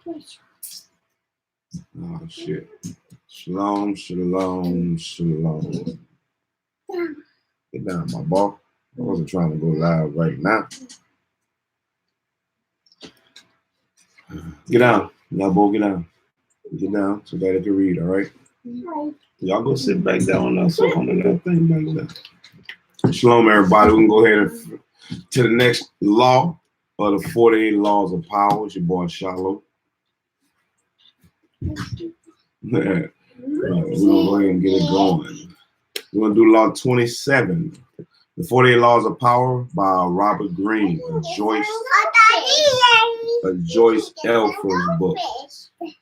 Oh, shit. Shalom, shalom, shalom. Get down, my boy. I wasn't trying to go live right now. Get down. Y'all both get down. Get down so that I can read, all right? Y'all go sit back down on the little thing back there. Shalom, everybody. We can go ahead and to the next law of the 48 laws of power. It's your boy Shalom. We're gonna go ahead and get it going. We're gonna do law 27, the 48 laws of power by Robert Greene, a Joyce Elford's book.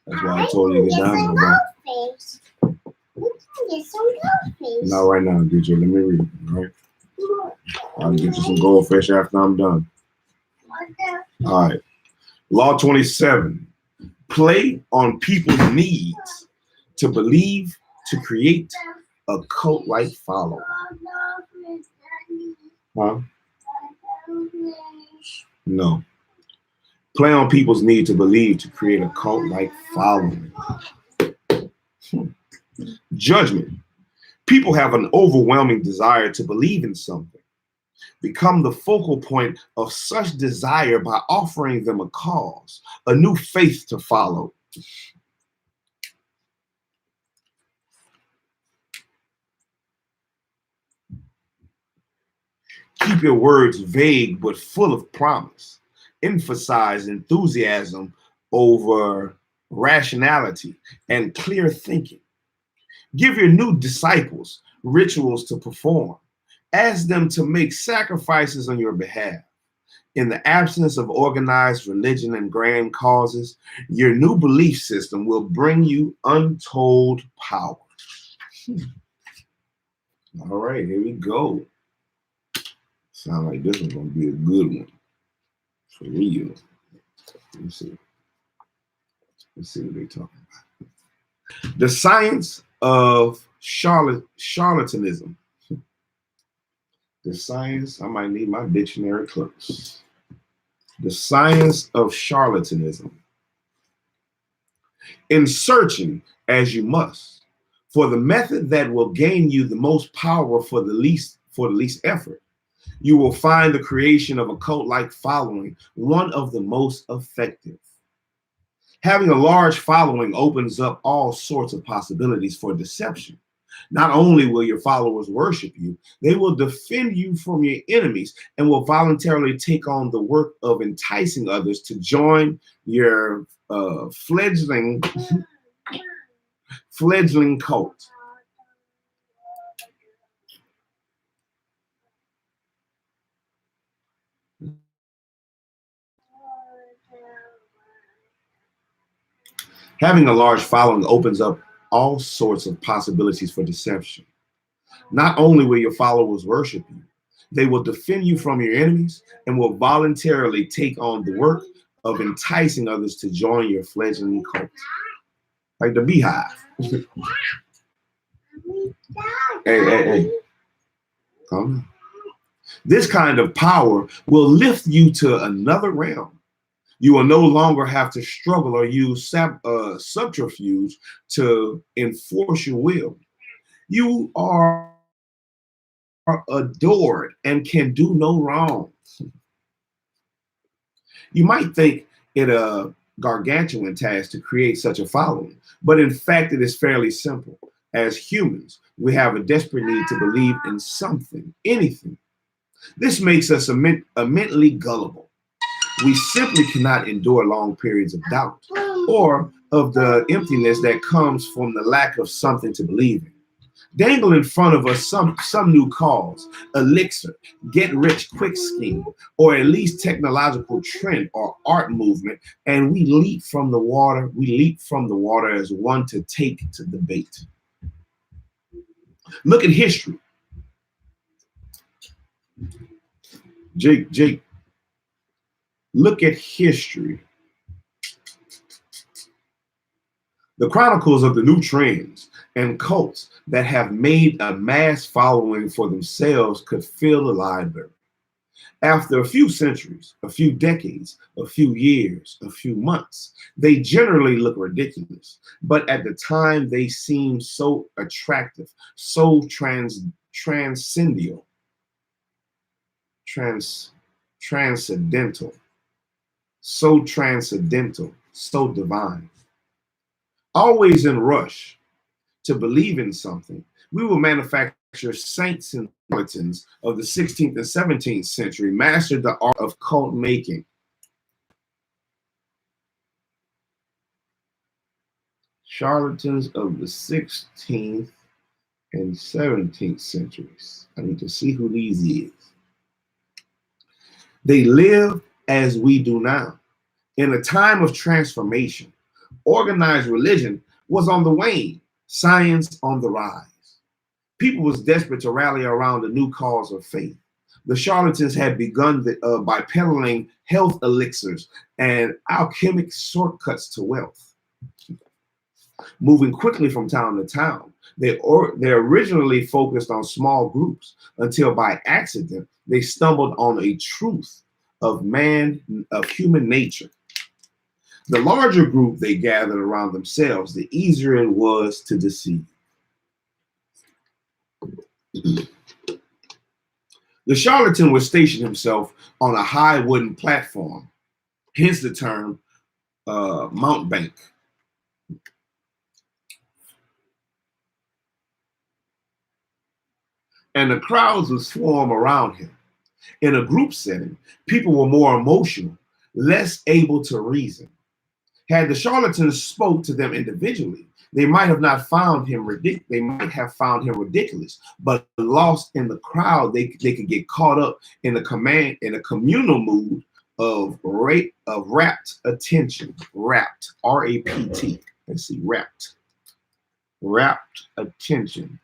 That's why I told you to get down there, bro. Not right now, DJ. Let me read it, all right? I'll get you some goldfish after I'm done. All right. Law 27. Play on people's needs to believe to create a cult-like following. Huh? No. Play on people's need to believe to create a cult-like following. Judgment. People have an overwhelming desire to believe in something. Become the focal point of such desire by offering them a cause, a new faith to follow. Keep your words vague but full of promise. Emphasize enthusiasm over rationality and clear thinking. Give your new disciples rituals to perform. Ask them to make sacrifices on your behalf. In the absence of organized religion and grand causes, your new belief system will bring you untold power. All right, here we go. Sound like this one's going to be a good one. For real. Let's see. Let's see what they're talking about. The science of charlatanism. The science, I might need my dictionary close. The science of charlatanism. In searching, as you must, for the method that will gain you the most power for the least effort, you will find the creation of a cult-like following one of the most effective. Having a large following opens up all sorts of possibilities for deception. Not only will your followers worship you, they will defend you from your enemies and will voluntarily take on the work of enticing others to join your fledgling cult. Having a large following opens up all sorts of possibilities for deception. Not only will your followers worship you, they will defend you from your enemies and will voluntarily take on the work of enticing others to join your fledgling cult. Like the beehive. Hey. Calm down. This kind of power will lift you to another realm. You will no longer have to struggle or use subterfuge to enforce your will. You are adored and can do no wrong. You might think it a gargantuan task to create such a following, but in fact, it is fairly simple. As humans, we have a desperate need to believe in something, anything. This makes us immensely gullible. We simply cannot endure long periods of doubt or of the emptiness that comes from the lack of something to believe in. Dangle in front of us some new cause, elixir, get rich quick scheme, or at least technological trend or art movement, and we leap from the water. We leap from the water as one to take to the bait. Look at history. Jake. Look at history. The chronicles of the new trends and cults that have made a mass following for themselves could fill the library. After a few centuries, a few decades, a few years, a few months, they generally look ridiculous. But at the time, they seem so attractive, so transcendental, trans, transcendental, so divine. Always in rush to believe in something, we will manufacture saints and charlatans of the 16th and 17th century, mastered the art of cult making. Charlatans of the 16th and 17th centuries. I need to see who these is. They lived as we do now. In a time of transformation, organized religion was on the wane, science on the rise. People was desperate to rally around a new cause of faith. The charlatans had begun by peddling health elixirs and alchemic shortcuts to wealth. Moving quickly from town to town, they originally focused on small groups until by accident they stumbled on a truth of human nature. The larger group they gathered around themselves, the easier it was to deceive. The charlatan would station himself on a high wooden platform, hence the term mountebank. And the crowds would swarm around him. In a group setting, people were more emotional, less able to reason. Had the charlatans spoke to them individually, they might have not found him ridiculous. They might have found him ridiculous, but lost in the crowd, they could get caught up in a communal mood of rapt attention. Rapt, R-A-P-T. Let's see, rapt attention.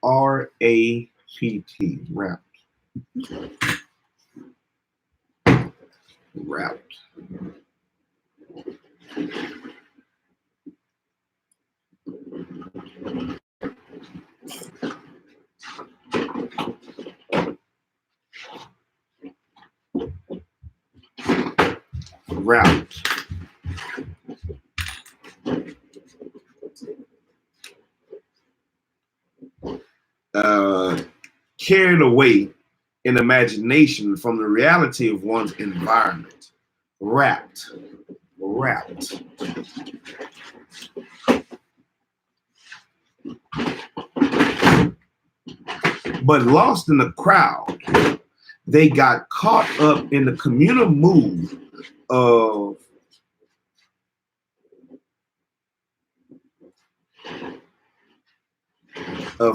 R-A-P-T. Rapt. Rapt. Carried away in imagination from the reality of one's environment. Rapt. But lost in the crowd, they got caught up in the communal mood of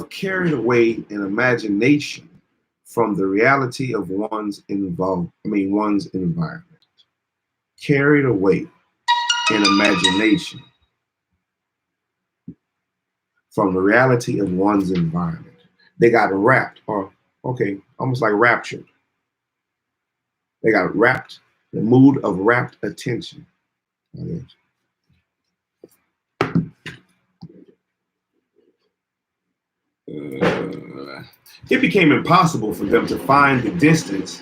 carried away in imagination from the reality of one's environment. Carried away in imagination from the reality of one's environment. They got wrapped, almost like raptured. They got wrapped, the mood of rapt attention. It became impossible for them to find the distance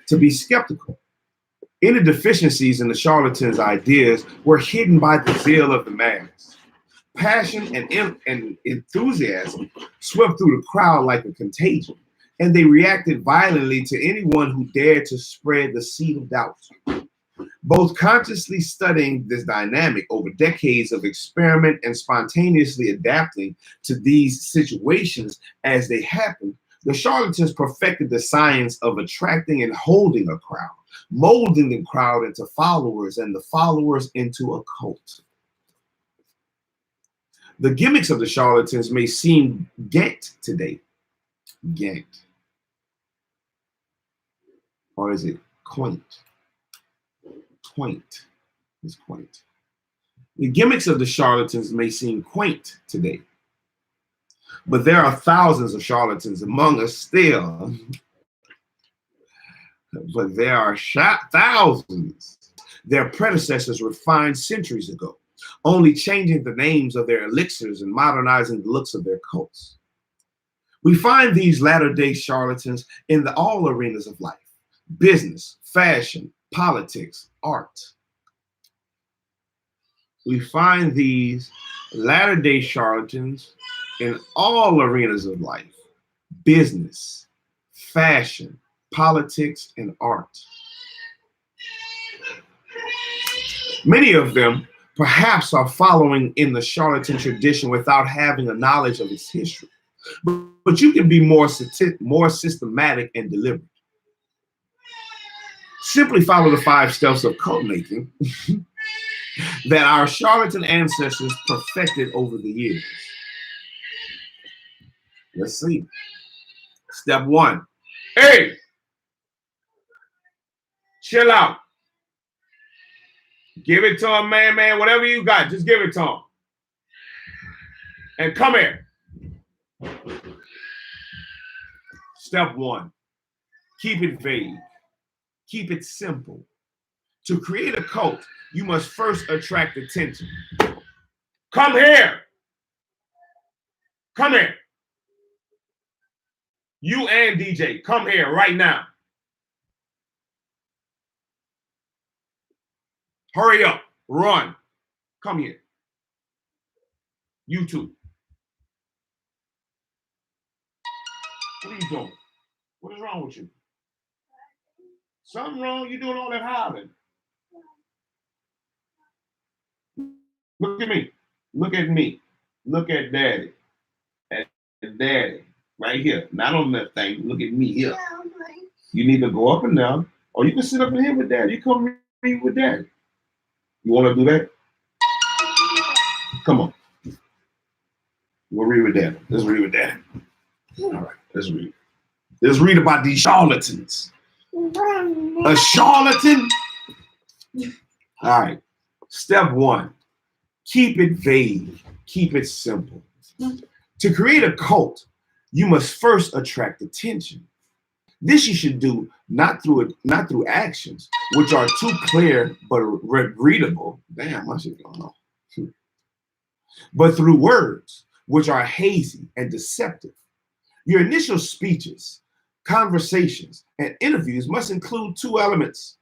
to be skeptical. Any deficiencies in the charlatans' ideas were hidden by the zeal of the mass. Passion and enthusiasm swept through the crowd like a contagion, and they reacted violently to anyone who dared to spread the seed of doubt. Both consciously studying this dynamic over decades of experiment and spontaneously adapting to these situations as they happened, the charlatans perfected the science of attracting and holding a crowd, molding the crowd into followers and the followers into a cult. The gimmicks of the charlatans may seem gant today. Gant. Or is it quaint? Quaint. It's quaint. The gimmicks of the charlatans may seem quaint today, but there are thousands of charlatans among us still. But there are thousands. Their predecessors refined centuries ago, only changing the names of their elixirs and modernizing the looks of their cults. We find these latter-day charlatans in all arenas of life: business, fashion, politics, art. We find these latter-day charlatans in all arenas of life: business, fashion, politics, and art. Many of them perhaps are following in the charlatan tradition without having a knowledge of its history. But you can be more systematic and deliberate. Simply follow the 5 steps of cult making that our charlatan ancestors perfected over the years. Let's see. Step 1. Hey, chill out. Give it to him, man. Whatever you got, just give it to him. And come here. Step 1. Keep it vague. Keep it simple. To create a cult, you must first attract attention. Come here. Come here. You and DJ, come here right now. Hurry up. Run. Come here. You two. What are you doing? What is wrong with you? Something wrong? You doing all that howling. Look at me. Look at me. Look at daddy. At daddy. Right here. Not on that thing. Look at me here. You need to go up and down. Or you can sit up in here with daddy. You come read with daddy. You want to do that? Come on. We'll read with daddy. Let's read with daddy. All right. Let's read. Let's read about these charlatans. A charlatan? All right. Step 1. Keep it vague. Keep it simple. To create a cult, you must first attract attention. This you should do not through actions, which are too clear but regrettable. Damn, my shit going on. But through words, which are hazy and deceptive. Your initial speeches, conversations, and interviews must include 2 elements.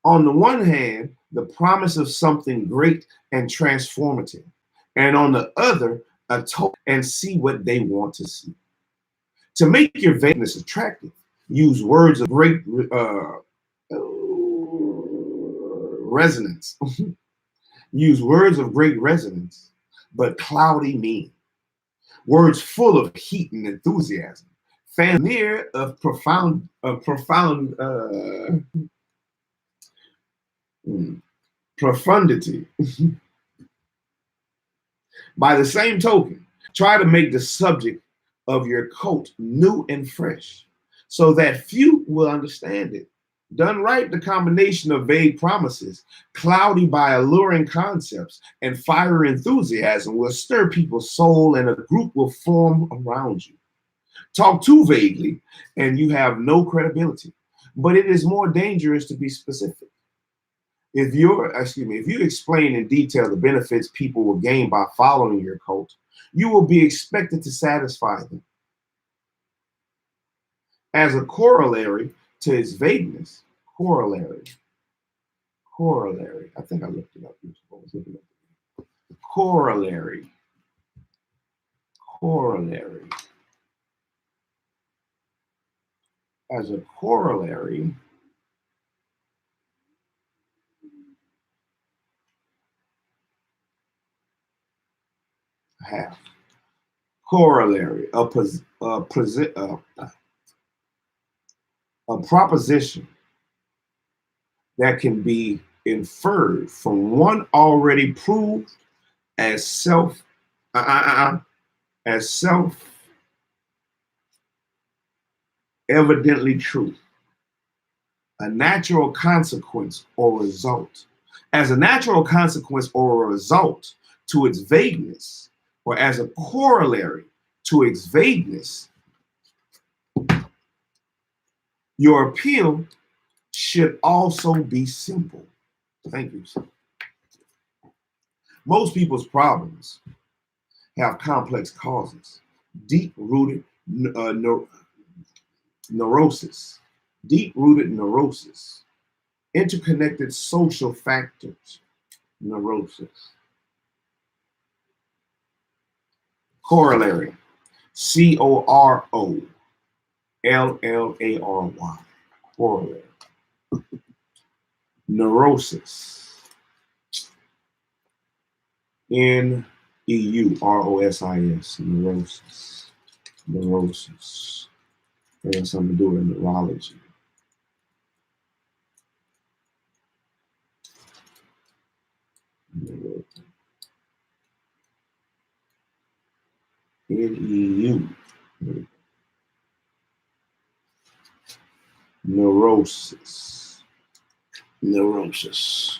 On the one hand, the promise of something great and transformative, and on the other, a token and see what they want to see. To make your vagueness attractive, use words of great resonance. Use words of great resonance, but cloudy meaning. Words full of heat and enthusiasm. Near of profound profundity. By the same token, try to make the subject of your cult new and fresh so that few will understand it. Done right, the combination of vague promises, cloudy by alluring concepts, and fiery enthusiasm will stir people's soul and a group will form around you. Talk too vaguely and you have no credibility, but it is more dangerous to be specific. If you explain in detail the benefits people will gain by following your cult, you will be expected to satisfy them. As a corollary to its vagueness, corollary. I think I looked it up. Corollary. As a corollary, corollary, a proposition that can be inferred from one already proved as self evidently true. A natural consequence or result. As a natural consequence or a result to its vagueness, or as a corollary to its vagueness, your appeal should also be simple. Thank you. Most people's problems have complex causes, Deep-rooted neurosis. Deep-rooted neurosis. Interconnected social factors. Neurosis. Corollary. Corallary. Corollary. Neurosis. Neurosis. Neurosis. Neurosis. It has something to do with neurology. NEU. Neurosis. Neurosis.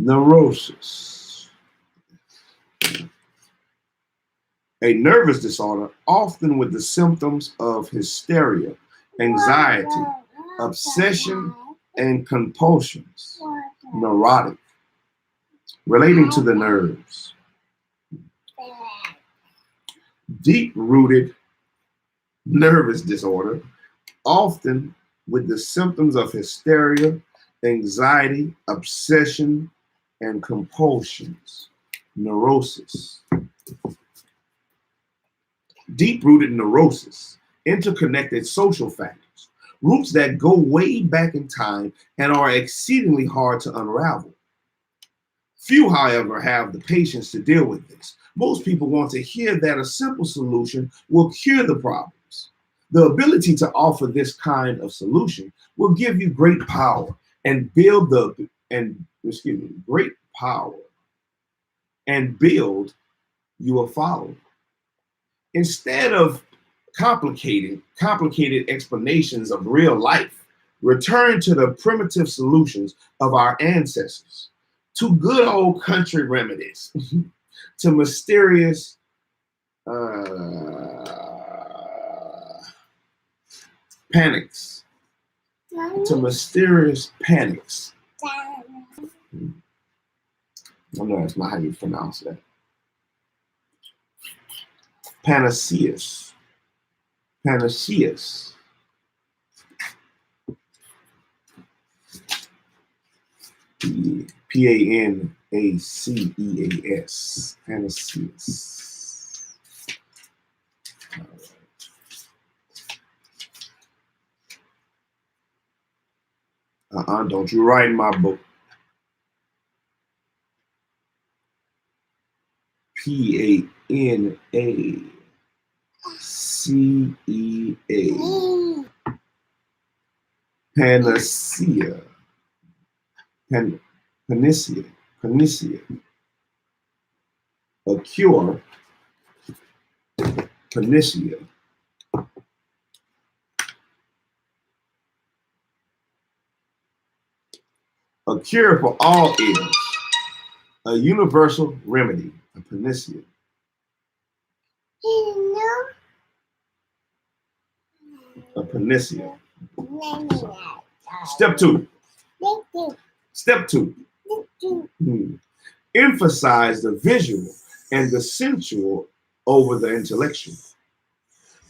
Neurosis. A nervous disorder, often with the symptoms of hysteria, anxiety, obsession, and compulsions. Neurotic. Relating to the nerves. Deep-rooted nervous disorder, often with the symptoms of hysteria, anxiety, obsession, and compulsions. Neurosis. Deep-rooted neurosis, interconnected social factors, roots that go way back in time and are exceedingly hard to unravel. Few, however, have the patience to deal with this. Most people want to hear that a simple solution will cure the problems. The ability to offer this kind of solution will give you great power and build great power and build you a following. Instead of complicated explanations of real life, return to the primitive solutions of our ancestors, to good old country remedies, to mysterious panics, I know that's not how you pronounce that. Panaceas. Panaceas. Panaceas. Panaceas. Don't you write in my book. Panaceas. Panacea. Panacea. A cure. Panacea. A cure for all ills. A universal remedy. A panacea. A panacea. Step two. Step two. Emphasize the visual and the sensual over the intellectual.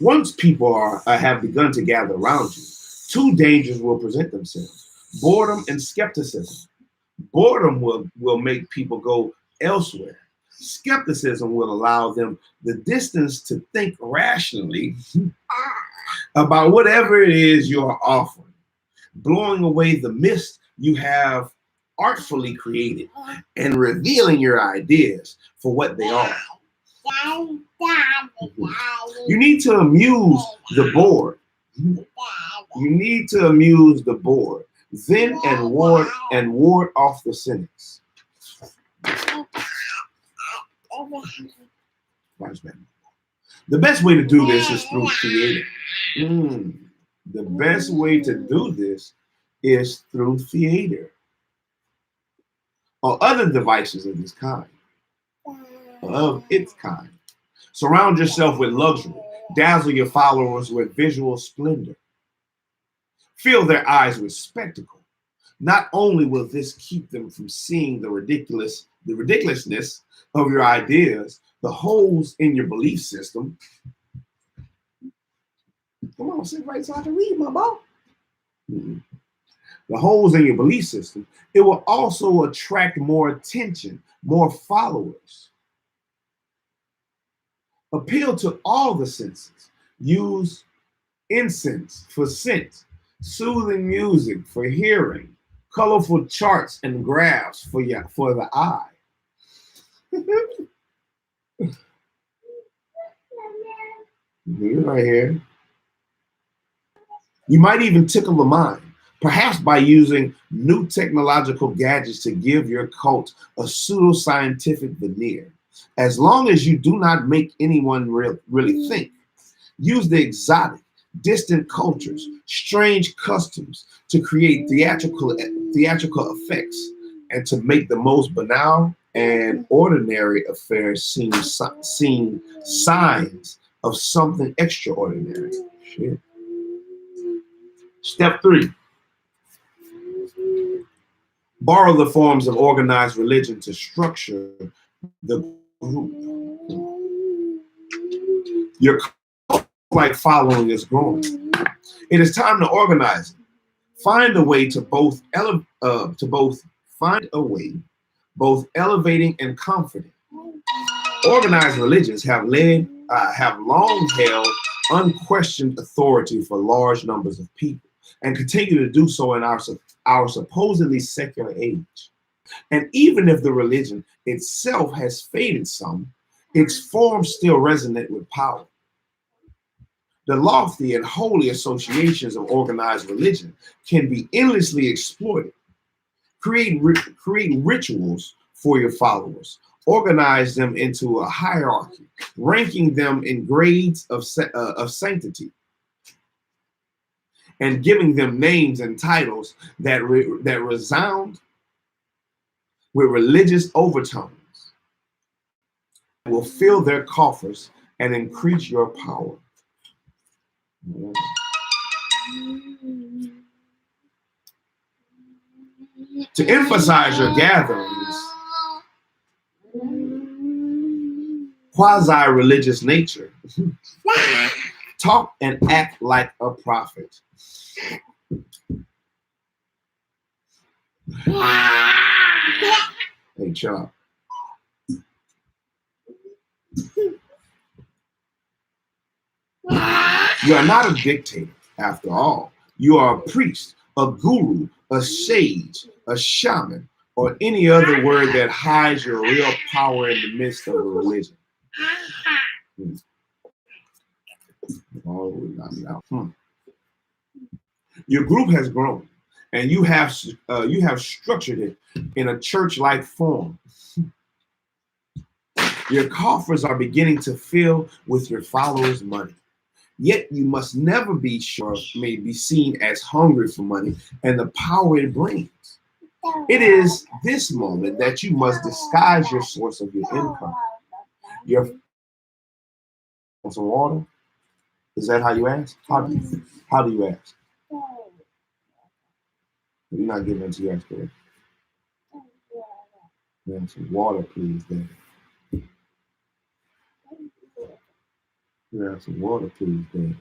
Once people have begun to gather around you, two dangers will present themselves: boredom and skepticism. Boredom will make people go elsewhere. Skepticism will allow them the distance to think rationally about whatever it is you are offering, blowing away the mist you have artfully created and revealing your ideas for what they are. You need to amuse the bored. You need to amuse the bored. Then and ward off the cynics. The best way to do this is through theater. The best way to do this is through theater or other devices of this kind, of its kind. Surround yourself with luxury. Dazzle your followers with visual splendor. Fill their eyes with spectacle. Not only will this keep them from seeing the ridiculousness of your ideas, the holes in your belief system. Come on, sit right so I can read, my boy. Mhm. The holes in your belief system, it will also attract more attention, more followers. Appeal to all the senses. Use incense for scent, soothing music for hearing, colorful charts and graphs for the eye. Right here. You might even tickle the mind, perhaps by using new technological gadgets to give your cult a pseudoscientific veneer. As long as you do not make anyone really think, use the exotic, distant cultures, strange customs to create theatrical effects and to make the most banal and ordinary affairs seem signs of something extraordinary. Shit. Step 3. Borrow the forms of organized religion to structure the group. Your cult-like following is growing. It is time to organize it. Find a way to both elevating and comforting. Organized religions have long held unquestioned authority for large numbers of people and continue to do so in our supposedly secular age. And even if the religion itself has faded some, its forms still resonate with power. The lofty and holy associations of organized religion can be endlessly exploited. Create rituals for your followers. Organize them into a hierarchy, ranking them in grades of sanctity, and giving them names and titles that resound with religious overtones. Will fill their coffers and increase your power. To emphasize your gatherings, quasi-religious nature, talk and act like a prophet. Hey, Chuck. You are not a dictator, after all. You are a priest, a guru, a sage, a shaman, or any other word that hides your real power in the midst of a religion. Your group has grown, and you have structured it in a church-like form. Your coffers are beginning to fill with your followers' money. Yet you must never be seen as hungry for money and the power it brings. It is this moment that you must disguise your source of your income. Want some water? Is that how you ask? How do you ask? You're not giving it to your ask, correct? Yeah, some water, please, then. Yeah, some water, please, then.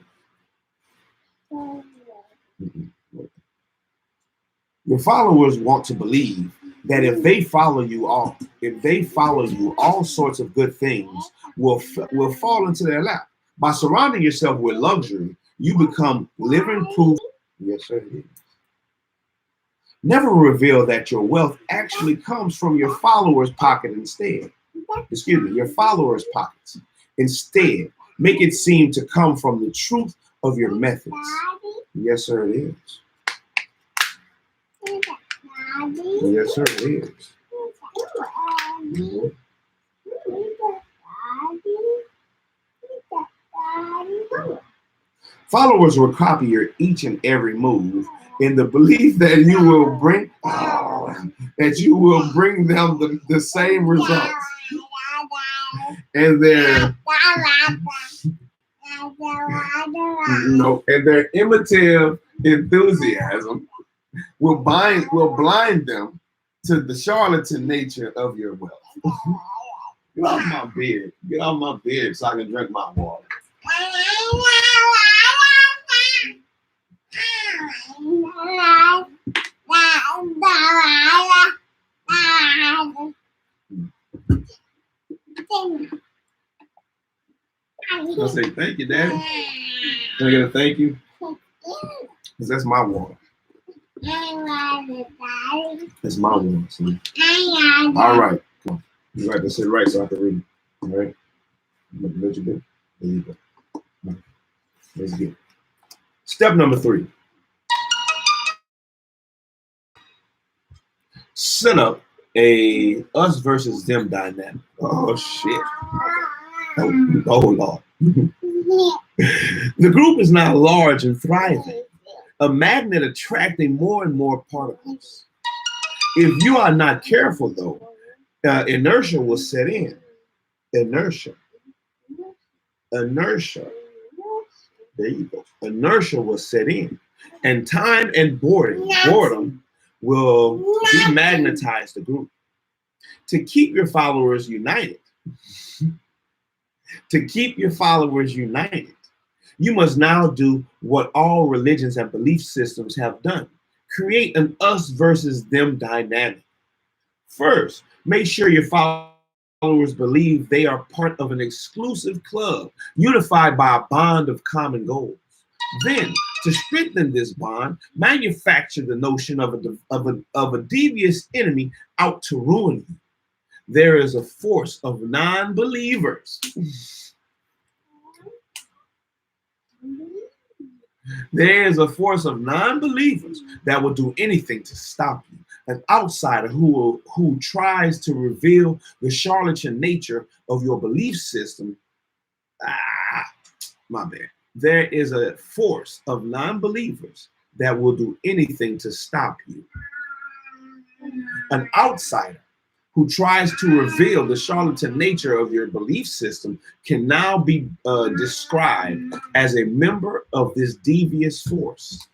Your followers want to believe that if they follow you, all sorts of good things will fall into their lap. By surrounding yourself with luxury, you become living proof. Yes, sir. Never reveal that your wealth actually comes from your followers' pocket instead. Your followers' pockets. Instead, make it seem to come from the truth of your methods. Yes, sir, it is. Yes, sir, it is. Followers will copy your each and every move in the belief that you will bring them the same results. And their imitative enthusiasm will blind them to the charlatan nature of your wealth. Get off my beard. Get off my beard so I can drink my water. I'll say thank you, Daddy. Can I get a thank you? Because that's my water. That's my water. See? All right. Come on. You have to sit right so I can read it. All right. Let you go. There you go. Let's get it. Step number 3. Set up a us versus them dynamic. Oh shit. Oh Lord. The group is now large and thriving, a magnet attracting more and more particles. If you are not careful, though, inertia will set in. Inertia. There you go. Inertia will set in. And time and boredom will demagnetize the group. To keep your followers united, you must now do what all religions and belief systems have done. Create an us versus them dynamic. First, make sure your followers believe they are part of an exclusive club, unified by a bond of common goals. Then, to strengthen this bond, manufacture the notion of a devious enemy out to ruin you. There is a force of non-believers. There is a force of non-believers that will do anything to stop you. An outsider who tries to reveal the charlatan nature of your belief system. My bad. There is a force of non-believers that will do anything to stop you. An outsider who tries to reveal the charlatan nature of your belief system can now be described as a member of this devious force.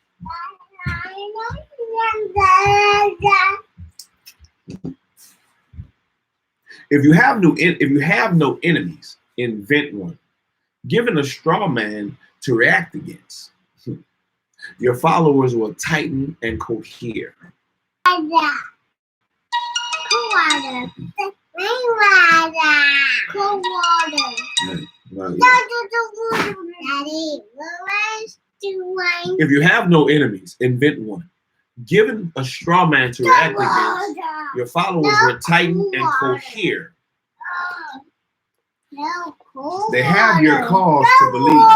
If you have no enemies, invent one. Given a straw man to react against, your followers will tighten and cohere. Cool water. If you have no enemies, invent one. Given a straw man to react against, your followers will tighten and cohere. They have your cause to believe.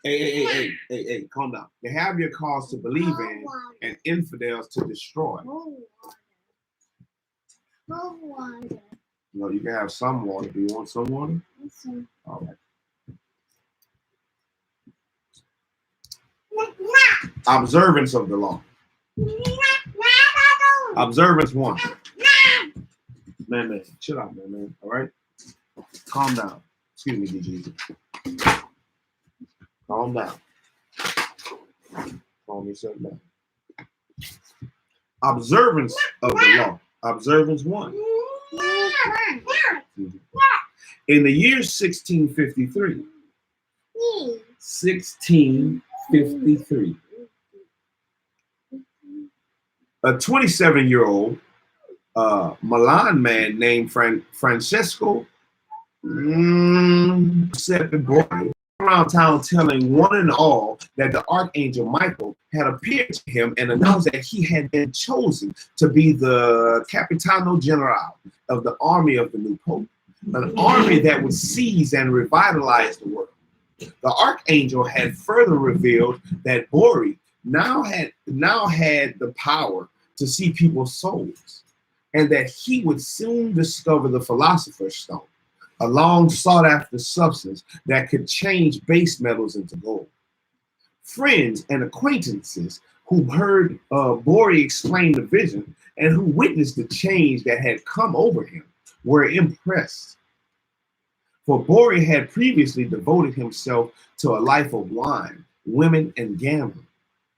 Hey, calm down. They have your cause to believe in and infidels to destroy. No, you can have some water. Do you want some water? All right. Observance of the law. Observance 1. Man, chill out, man. All right? Calm down. Excuse me, DG. Calm down. Calm yourself down. Observance of the law. Observance 1. In the year 1653. 1653. A 27-year-old Milan man named Francesco around town telling one and all that the Archangel Michael had appeared to him and announced that he had been chosen to be the Capitano General of the army of the new Pope, an army that would seize and revitalize the world. The Archangel had further revealed that Bori now had the power to see people's souls, and that he would soon discover the Philosopher's Stone, a long sought after substance that could change base metals into gold. Friends and acquaintances who heard Bori explain the vision and who witnessed the change that had come over him were impressed. For Bori had previously devoted himself to a life of wine, women, and gambling.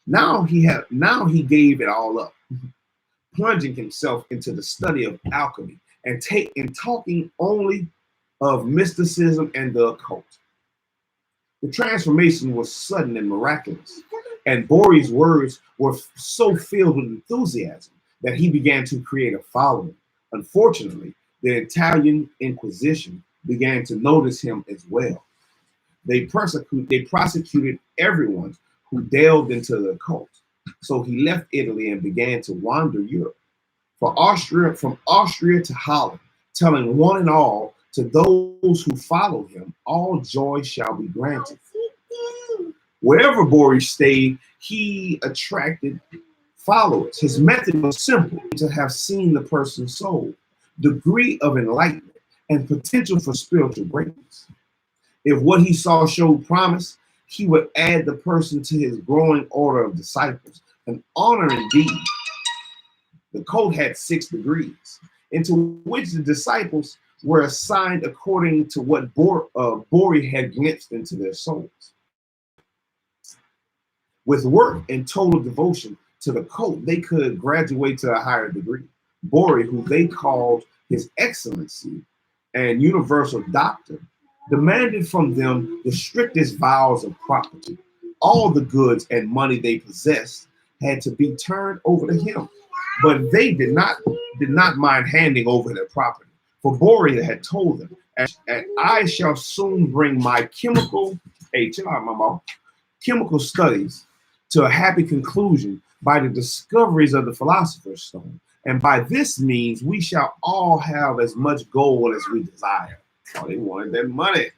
Now he gave it all up, plunging himself into the study of alchemy and talking only of mysticism and the occult. The transformation was sudden and miraculous, and Bori's words were so filled with enthusiasm that he began to create a following. Unfortunately, the Italian Inquisition began to notice him as well. They prosecuted everyone who delved into the occult. So he left Italy and began to wander Europe, from Austria to Holland, telling one and all, to those who follow him, all joy shall be granted. Wherever Boris stayed, he attracted followers. His method was simple: to have seen the person's soul, degree of enlightenment, and potential for spiritual greatness. If what he saw showed promise, he would add the person to his growing order of disciples. An honor indeed. The code had 6 degrees, into which the disciples were assigned according to what Bori had glimpsed into their souls. With work and total devotion to the code, they could graduate to a higher degree. Bori, who they called His Excellency and Universal Doctor, demanded from them the strictest vows of property. All the goods and money they possessed had to be turned over to him, but they did not mind handing over their property. For Bori had told them, I shall soon bring my chemical studies to a happy conclusion by the discoveries of the Philosopher's Stone. And by this means, we shall all have as much gold as we desire. Oh, they wanted that money.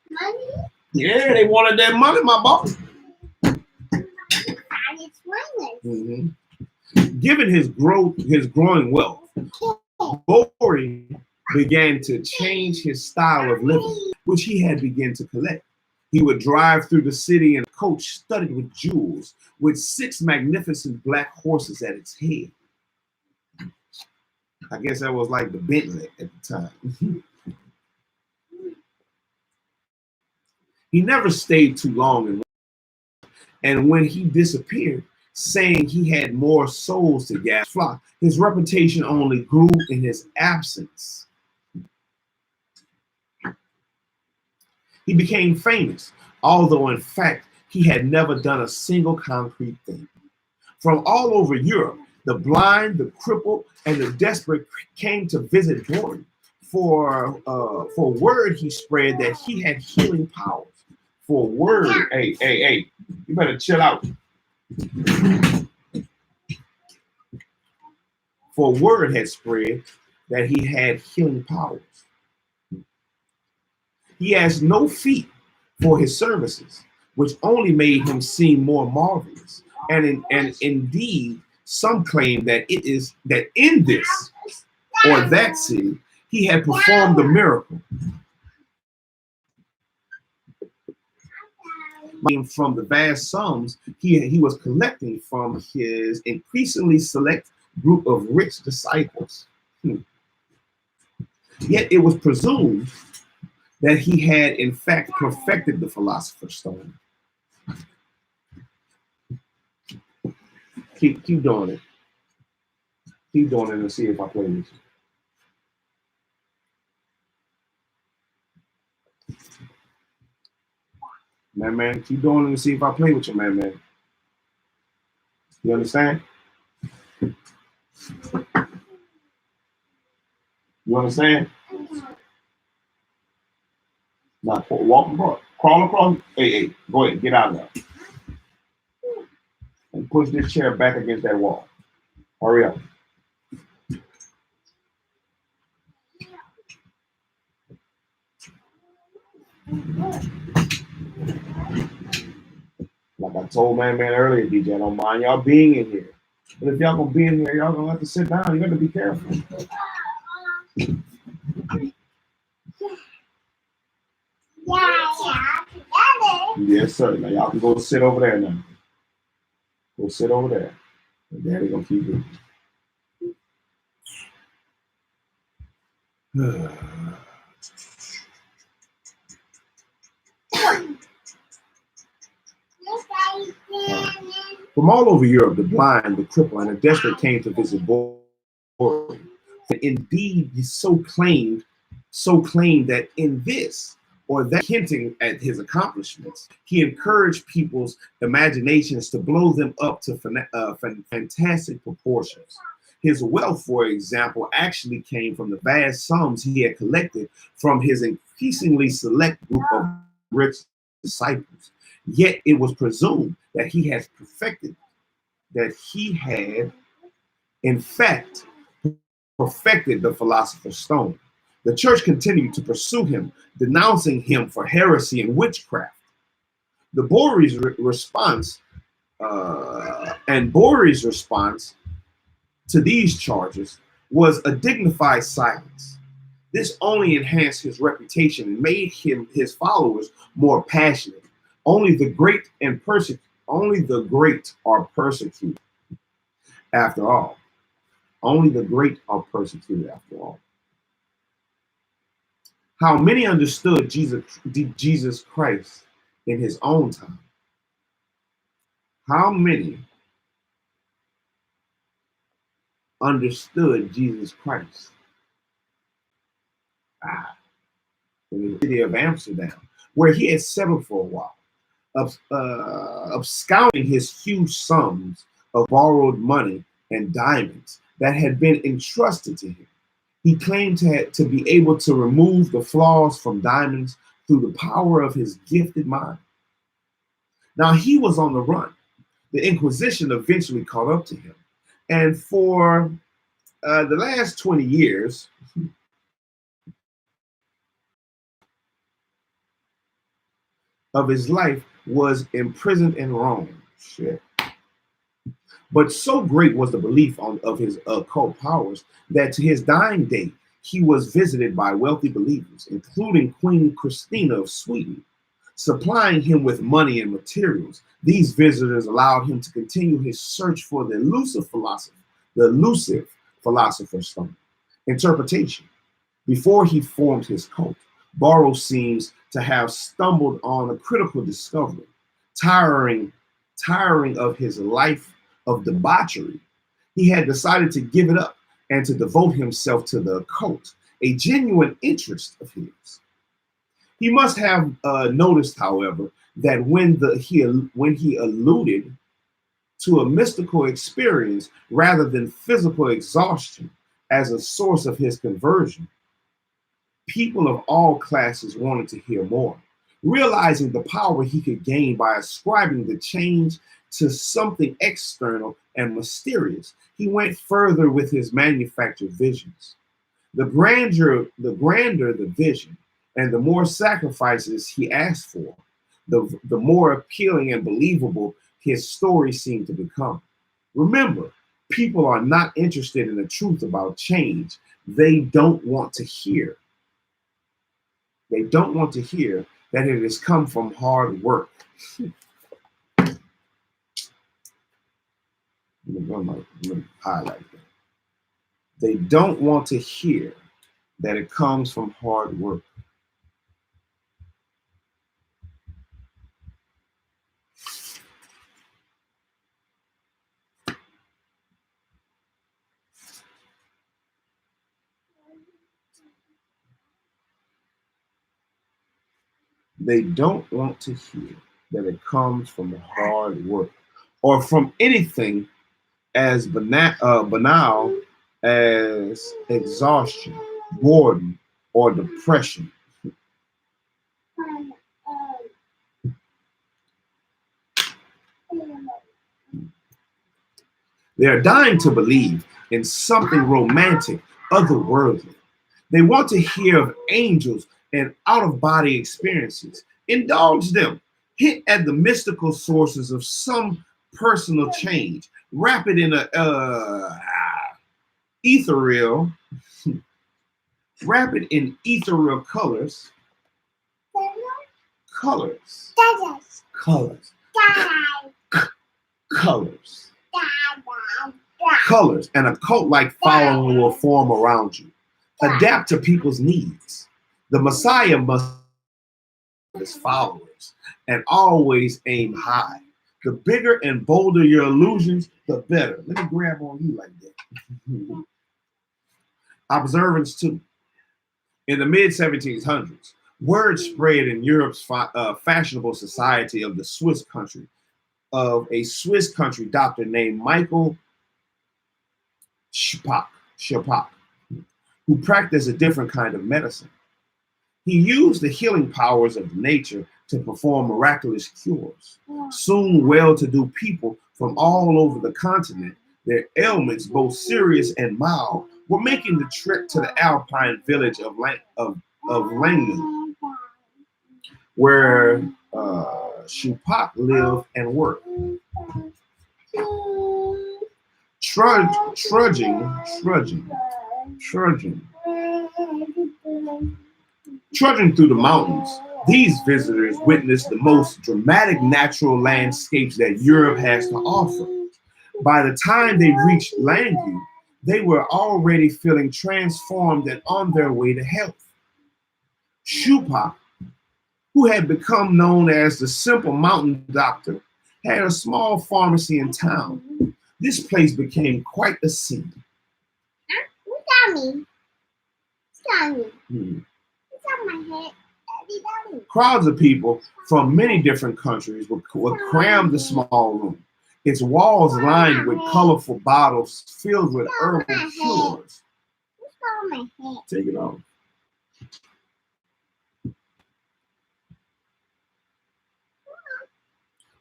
Money? Yeah, they wanted that money, my boss. Mm-hmm. Given his growing wealth, Bori began to change his style of living, which he had begun to collect. He would drive through the city in a coach studded with jewels, with 6 magnificent black horses at its head. I guess that was like the Bentley at the time. He never stayed too long, and when he disappeared, saying he had more souls to gather flock, his reputation only grew in his absence. He became famous, although in fact he had never done a single concrete thing. From all over Europe, the blind, the crippled, and the desperate came to visit Bori. For word he spread that he had healing powers. For word, hey, you better chill out. For word had spread that he had healing powers. He asked no fee for his services, which only made him seem more marvelous. And indeed, some claim that it is that in this or that city he had performed a miracle. From the vast sums he was collecting from his increasingly select group of rich disciples. Yet it was presumed that he had in fact perfected the Philosopher's Stone. Keep doing it. Keep doing it and see if I play with you. Man, keep doing it and see if I play with you, man. You understand? You understand? Now walk across, crawl across. Hey, go ahead, get out of there. And push this chair back against that wall. Hurry up. Like I told man earlier, DJ, I don't mind y'all being in here. But if y'all gonna be in here, y'all gonna have to sit down. You gotta be careful. Yes, sir. Now y'all can go sit over there now. Go sit over there. And Daddy gonna keep it. From all over Europe, the blind, the crippled, and the desperate came to visit Boris. Indeed, he so claimed that in this or that, hinting at his accomplishments, he encouraged people's imaginations to blow them up to fantastic proportions. His wealth, for example, actually came from the vast sums he had collected from his increasingly select group of rich disciples. Yet it was presumed that he had, in fact, perfected the philosopher's stone. The church continued to pursue him, denouncing him for heresy and witchcraft. The Boris response and Boris' response to these charges was a dignified silence. This only enhanced his reputation and made his followers more passionate. Only the great are persecuted. After all, only the great are persecuted. After all, how many understood Jesus Christ in his own time? How many understood Jesus Christ? In the city of Amsterdam, where he had settled for a while, absconding his huge sums of borrowed money and diamonds that had been entrusted to him. He claimed to be able to remove the flaws from diamonds through the power of his gifted mind. Now he was on the run. The Inquisition eventually caught up to him. And for the last 20 years, of his life was imprisoned in Rome. Shit. But so great was the belief of his occult powers that to his dying day, he was visited by wealthy believers, including Queen Christina of Sweden, supplying him with money and materials. These visitors allowed him to continue his search for the elusive philosopher's stone interpretation. Before he formed his cult, Borrow seems to have stumbled on a critical discovery. Tiring of his life of debauchery, he had decided to give it up and to devote himself to the occult, a genuine interest of his. He must have noticed, however, that when he alluded to a mystical experience rather than physical exhaustion as a source of his conversion, people of all classes wanted to hear more. Realizing the power he could gain by ascribing the change to something external and mysterious, he went further with his manufactured visions. The grander the vision, and the more sacrifices he asked for, the more appealing and believable his story seemed to become. Remember, people are not interested in the truth about change. They don't want to hear. They don't want to hear that it has come from hard work. Let me highlight that. They don't want to hear that it comes from hard work. They don't want to hear that it comes from hard work or from anything as banal as exhaustion, boredom, or depression. They are dying to believe in something romantic, otherworldly. They want to hear of angels and out of body experiences. Indulge them. Hit at the mystical sources of some personal change. Wrap it in a ethereal, wrap it in ethereal colors, colors, colors, colors, colors, and a cult-like following will form around you. Adapt to people's needs. The Messiah must have his followers and always aim high. The bigger and bolder your illusions, the better. Let me grab on you like that. Observance too. In the mid 1700s, word spread in Europe's fashionable society of a Swiss country doctor named Michael Schapak, who practiced a different kind of medicine. He used the healing powers of nature to perform miraculous cures. Soon, well-to-do people from all over the continent, their ailments, both serious and mild, were making the trek to the alpine village of Langley, where Schupak lived and worked. Trudging through the mountains, these visitors witnessed the most dramatic natural landscapes that Europe has to offer. By the time they reached Langley, they were already feeling transformed and on their way to health. Schupak, who had become known as the simple mountain doctor, had a small pharmacy in town. This place became quite a scene. Crowds of people from many different countries would cram the small room. Its walls lined with colorful bottles filled with herbal cures. Take it off.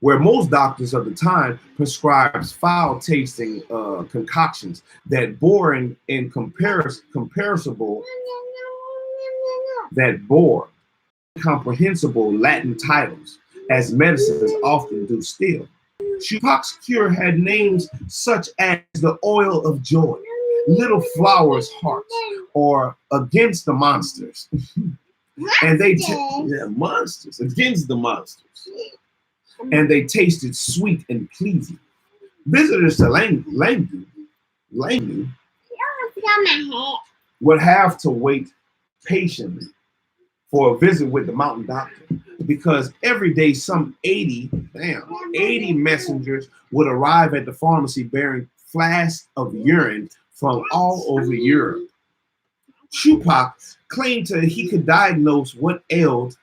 Where most doctors of the time prescribed foul-tasting concoctions that bore incomprehensible Latin titles, as medicines often do still. Schupak's cure had names such as the oil of joy, little flower's heart, or against the monsters. And they monsters against the monsters. And they tasted sweet and pleasing. Visitors to Langley would have to wait patiently for a visit with the mountain doctor, because every day some 80 messengers would arrive at the pharmacy bearing flasks of urine from all over Europe. Schupak claimed he could diagnose what ailed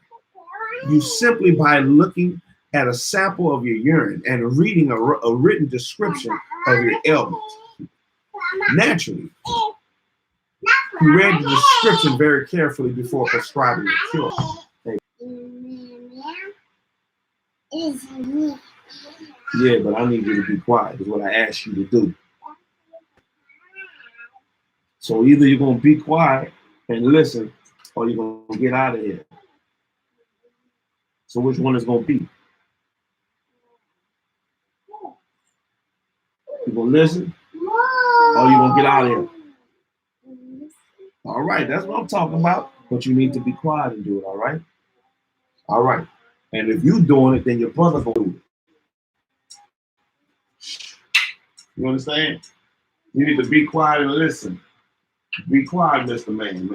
you simply by looking at a sample of your urine and reading a written description of your ailment. Naturally, he read the description very carefully before prescribing the cure. Yeah, but I need you to be quiet, is what I asked you to do. So either you're going to be quiet and listen, or you're going to get out of here. So which one is going to be? You gonna listen? Or you gonna get out of here? All right, that's what I'm talking about. But you need to be quiet and do it, all right? All right. And if you doing it, then your brother gonna do it. You understand? You need to be quiet and listen. Be quiet, Mr. Man.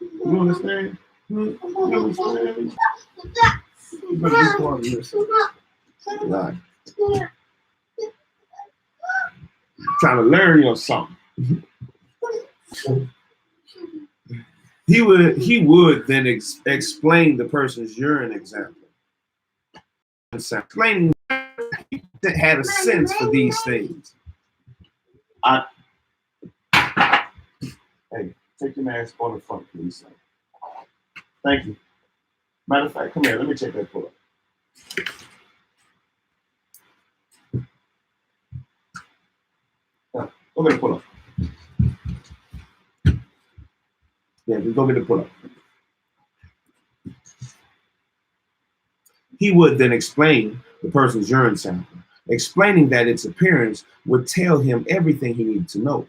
You understand? You understand? You better be quiet and listen. Right. Trying to learn you something. He would then explain the person's urine example. Explaining that had a sense for these things. Hey, take your mask on the front, please. Thank you. Matter of fact, come here. Let me check that pull-up. Go get a pull-up. Yeah, just go get a pull-up. He would then explain the person's urine sample, explaining that its appearance would tell him everything he needed to know.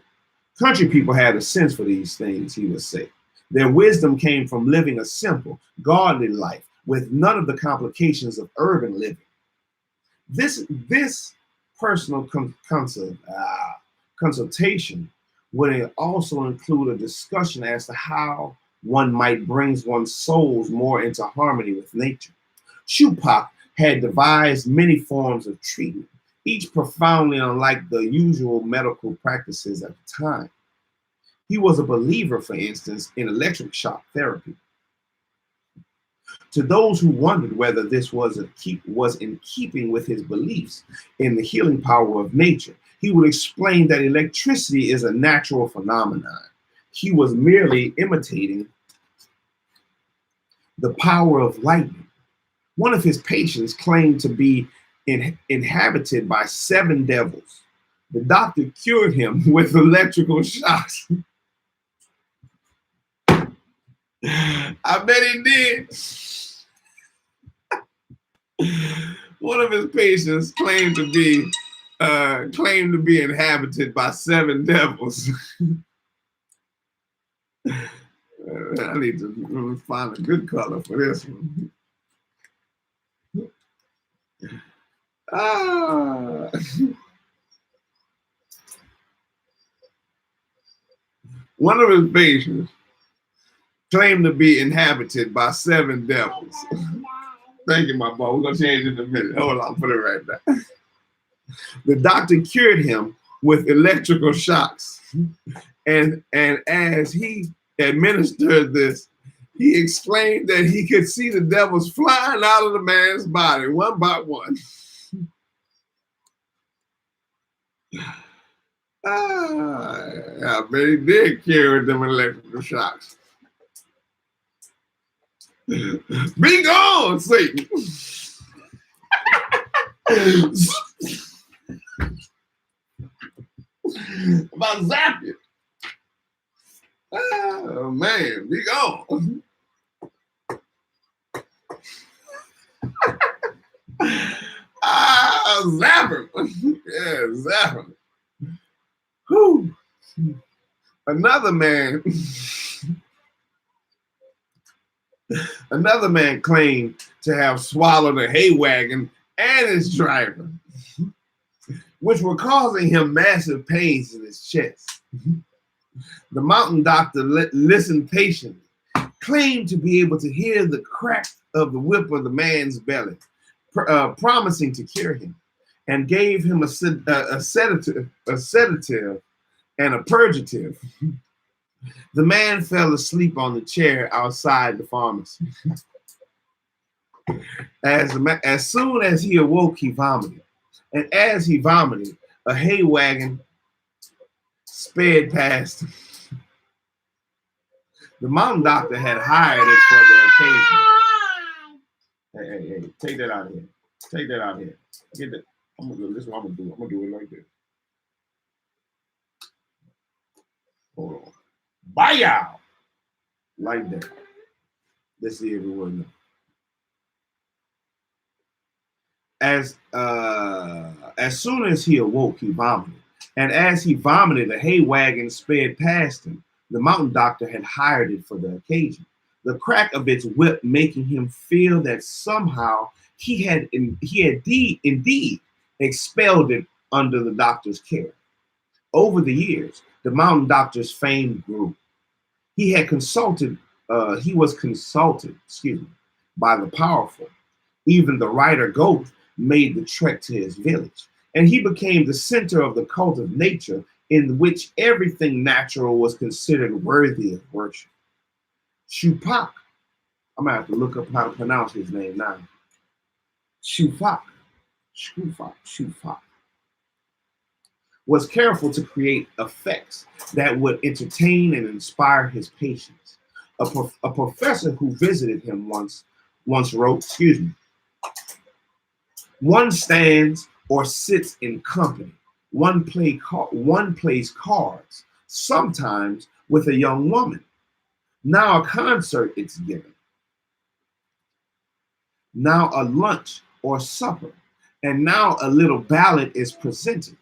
Country people had a sense for these things, he would say. Their wisdom came from living a simple, godly life with none of the complications of urban living. This personal consultation would also include a discussion as to how one might bring one's souls more into harmony with nature. Chupak had devised many forms of treatment, each profoundly unlike the usual medical practices at the time. He was a believer, for instance, in electric shock therapy. To those who wondered whether this was in keeping with his beliefs in the healing power of nature, he would explain that electricity is a natural phenomenon. He was merely imitating the power of lightning. One of his patients claimed to be inhabited by 7 devils. The doctor cured him with electrical shocks. I bet he did. One of his patients claimed to be inhabited by 7 devils. I need to find a good color for this one. Ah. One of his patients claimed to be inhabited by 7 devils. Thank you, my boy. We're going to change it in a minute. Hold on, I'll put it right there. The doctor cured him with electrical shocks. And as he administered this, he explained that he could see the devils flying out of the man's body one by one. I bet he did cure them electrical shocks. Be gone, Satan. About to zap you. Oh man, be gone. Zap him. Yeah, zap him. Whew. Another man claimed to have swallowed a hay wagon and its driver, which were causing him massive pains in his chest. The mountain doctor listened patiently, claimed to be able to hear the crack of the whip of the man's belly, promising to cure him, and gave him a sedative and a purgative. The man fell asleep on the chair outside the pharmacy. As soon as he awoke, he vomited. And as he vomited, a hay wagon sped past him. The mountain doctor had hired it for the occasion. Hey, take that out of here. Take that out of here. Get that. I'm gonna do this. What I'm gonna do. I'm gonna do it like this. Hold on. Bye, y'all. Like that. Let's see everyone know. As soon as he awoke, he vomited. And as he vomited, a hay wagon sped past him. The mountain doctor had hired it for the occasion. The crack of its whip making him feel that somehow he had indeed expelled it under the doctor's care. Over the years, the mountain doctor's fame grew. He was consulted, by the powerful. Even the writer Goethe made the trek to his village, and he became the center of the cult of nature in which everything natural was considered worthy of worship. Chupak, I'm gonna have to look up how to pronounce his name now. Chupak, was careful to create effects that would entertain and inspire his patients. A professor who visited him once wrote, one stands or sits in company. One plays cards, sometimes with a young woman. Now a concert is given. Now a lunch or supper. And now a little ballad is presented.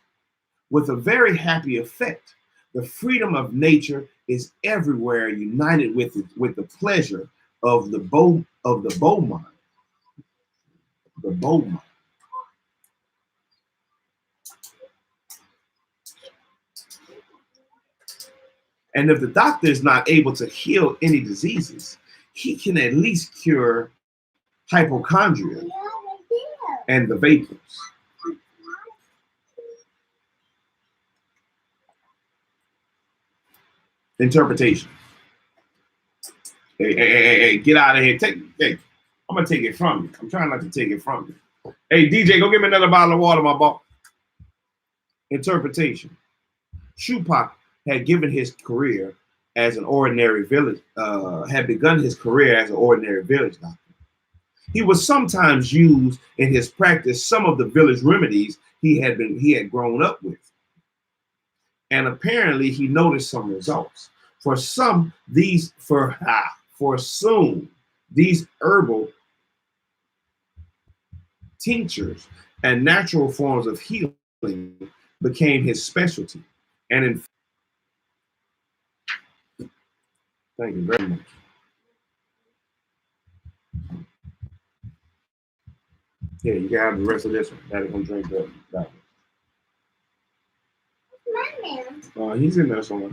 With a very happy effect, the freedom of nature is everywhere united with the pleasure of the bowman. And if the doctor is not able to heal any diseases, he can at least cure hypochondria, and the vapors. Interpretation. Hey, get out of here. Hey, I'm gonna take it from you. I'm trying not to take it from you. Hey, DJ, go get me another bottle of water, my boy. Interpretation. Shupak had given his career as an ordinary village, had begun his career as an ordinary village doctor. He was sometimes used in his practice some of the village remedies he had grown up with. And apparently he noticed some results. For soon, these herbal tinctures and natural forms of healing became his specialty. And thank you very much. Yeah, you can have the rest of this one. Daddy gonna drink that one. He's in there somewhere.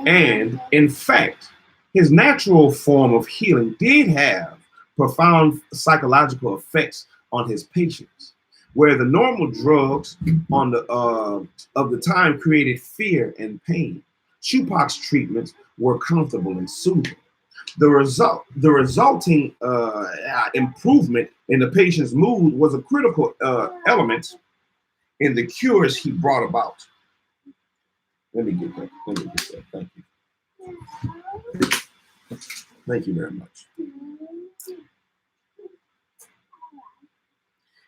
And in fact, his natural form of healing did have profound psychological effects on his patients, where the normal drugs of the time created fear and pain. Shupak's treatments were comfortable and soothing. The resulting improvement in the patient's mood was a critical element in the cures he brought about. Let me get that. Thank you. Thank you very much.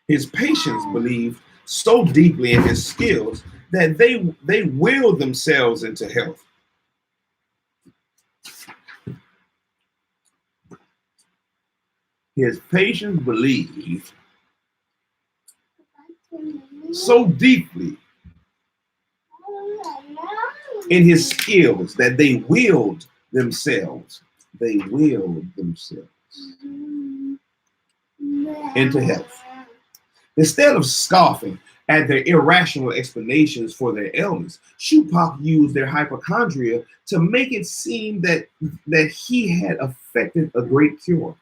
His patients believed so deeply in his skills that they willed themselves into health. His patients believed so deeply in his skills that they willed themselves into health. Instead of scoffing at their irrational explanations for their illness, Shupak used their hypochondria to make it seem that he had effected a great cure.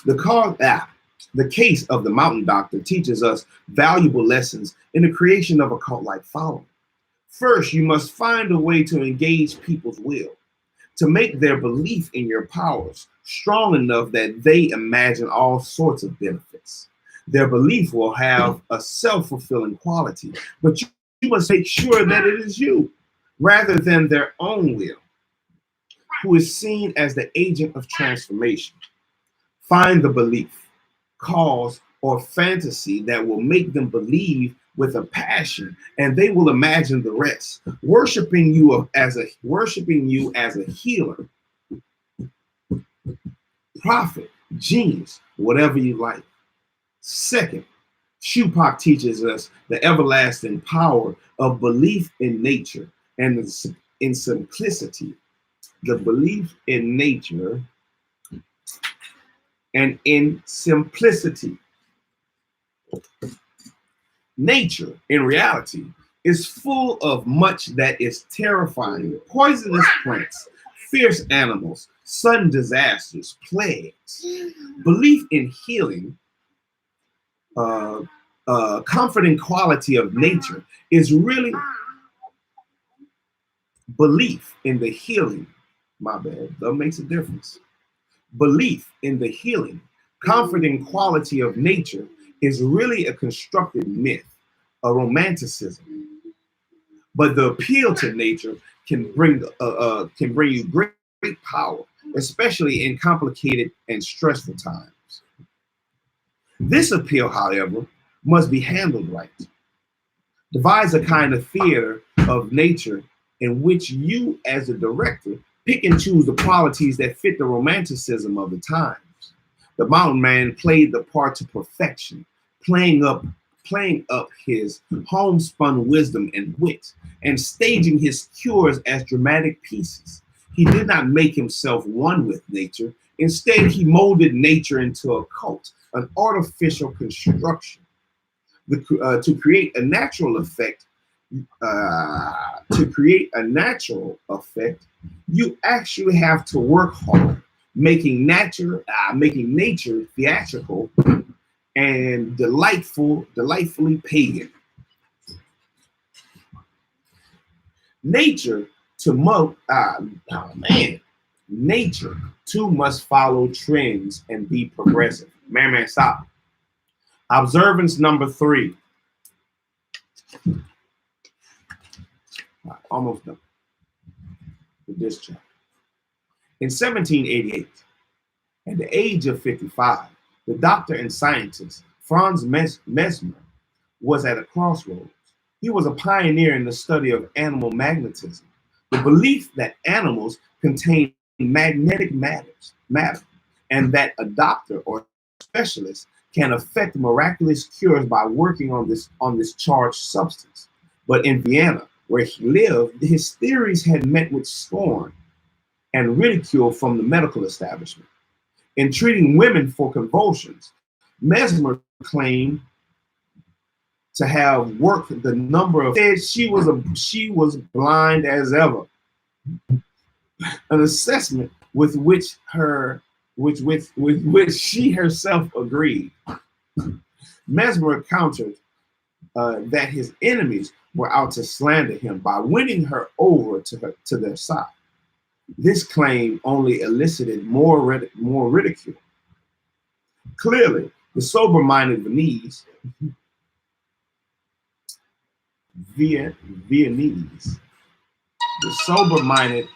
The case of the mountain doctor teaches us valuable lessons in the creation of a cult-like following. First, you must find a way to engage people's will, to make their belief in your powers strong enough that they imagine all sorts of benefits. Their belief will have a self-fulfilling quality, but you must make sure that it is you, rather than their own will, who is seen as the agent of transformation. Find the belief, cause, or fantasy that will make them believe with a passion, and they will imagine the rest, worshiping you as a healer, prophet, genius, whatever you like. Second, Shupak teaches us the everlasting power of belief in nature and in simplicity. The belief in nature and in simplicity. Nature, in reality, is full of much that is terrifying: poisonous plants, fierce animals, sudden disasters, plagues. Belief in healing, comforting quality of nature is really belief in the healing. My bad, that makes a difference. Belief in the healing, comforting quality of nature is really a constructed myth, a romanticism. But the appeal to nature can bring you great power, especially in complicated and stressful times. This appeal, however, must be handled right. Devise a kind of theater of nature in which you, as a director, pick and choose the qualities that fit the romanticism of the times. The mountain man played the part to perfection, playing up his homespun wisdom and wit, and staging his cures as dramatic pieces. He did not make himself one with nature. Instead, he molded nature into a cult, an artificial construction. To create a natural effect To create a natural effect, you actually have to work hard, making nature theatrical and delightfully pagan. Nature to oh man, nature too must follow trends and be progressive. Man, stop. Observance number 3. Almost done with this chapter. In 1788, at the age of 55, the doctor and scientist Franz Mesmer was at a crossroads. He was a pioneer in the study of animal magnetism, the belief that animals contain magnetic matter, and that a doctor or specialist can effect miraculous cures by working on this charged substance. But in Vienna, where he lived, his theories had met with scorn and ridicule from the medical establishment. In treating women for convulsions, Mesmer claimed to have worked the number of said she was blind as ever. An assessment with which she herself agreed. Mesmer countered that his enemies were out to slander him by winning her over to their side. This claim only elicited more ridicule. Clearly, the sober-minded Viennese, the sober-minded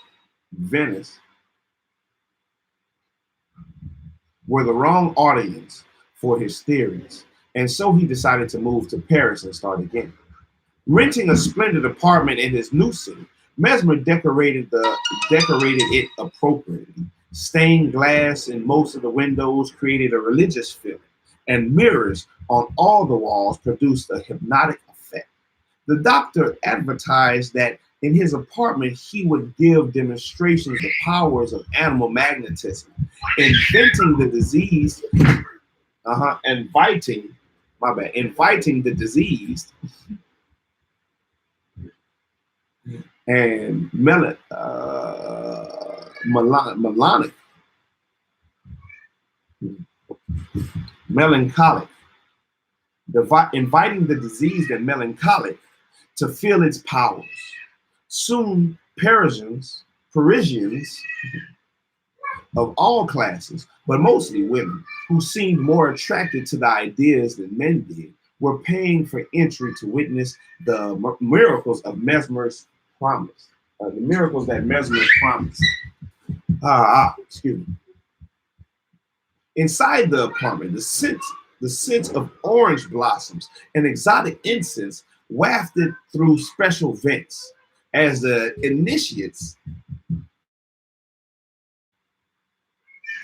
Venice were the wrong audience for his theories, and so he decided to move to Paris and start again. Renting a splendid apartment in his new city, Mesmer decorated it appropriately. Stained glass in most of the windows created a religious feeling, and mirrors on all the walls produced a hypnotic effect. The doctor advertised that in his apartment he would give demonstrations of the powers of animal magnetism, inventing the diseased, inviting the diseased and melancholic, inviting the diseased and melancholic to feel its powers. Soon, Parisians of all classes, but mostly women, who seemed more attracted to the ideas than men did, were paying for entry to witness the miracles of Mesmer's promise. The miracles that Mesmer promised. Excuse me. Inside the apartment, the scent of orange blossoms and exotic incense wafted through special vents. As the initiates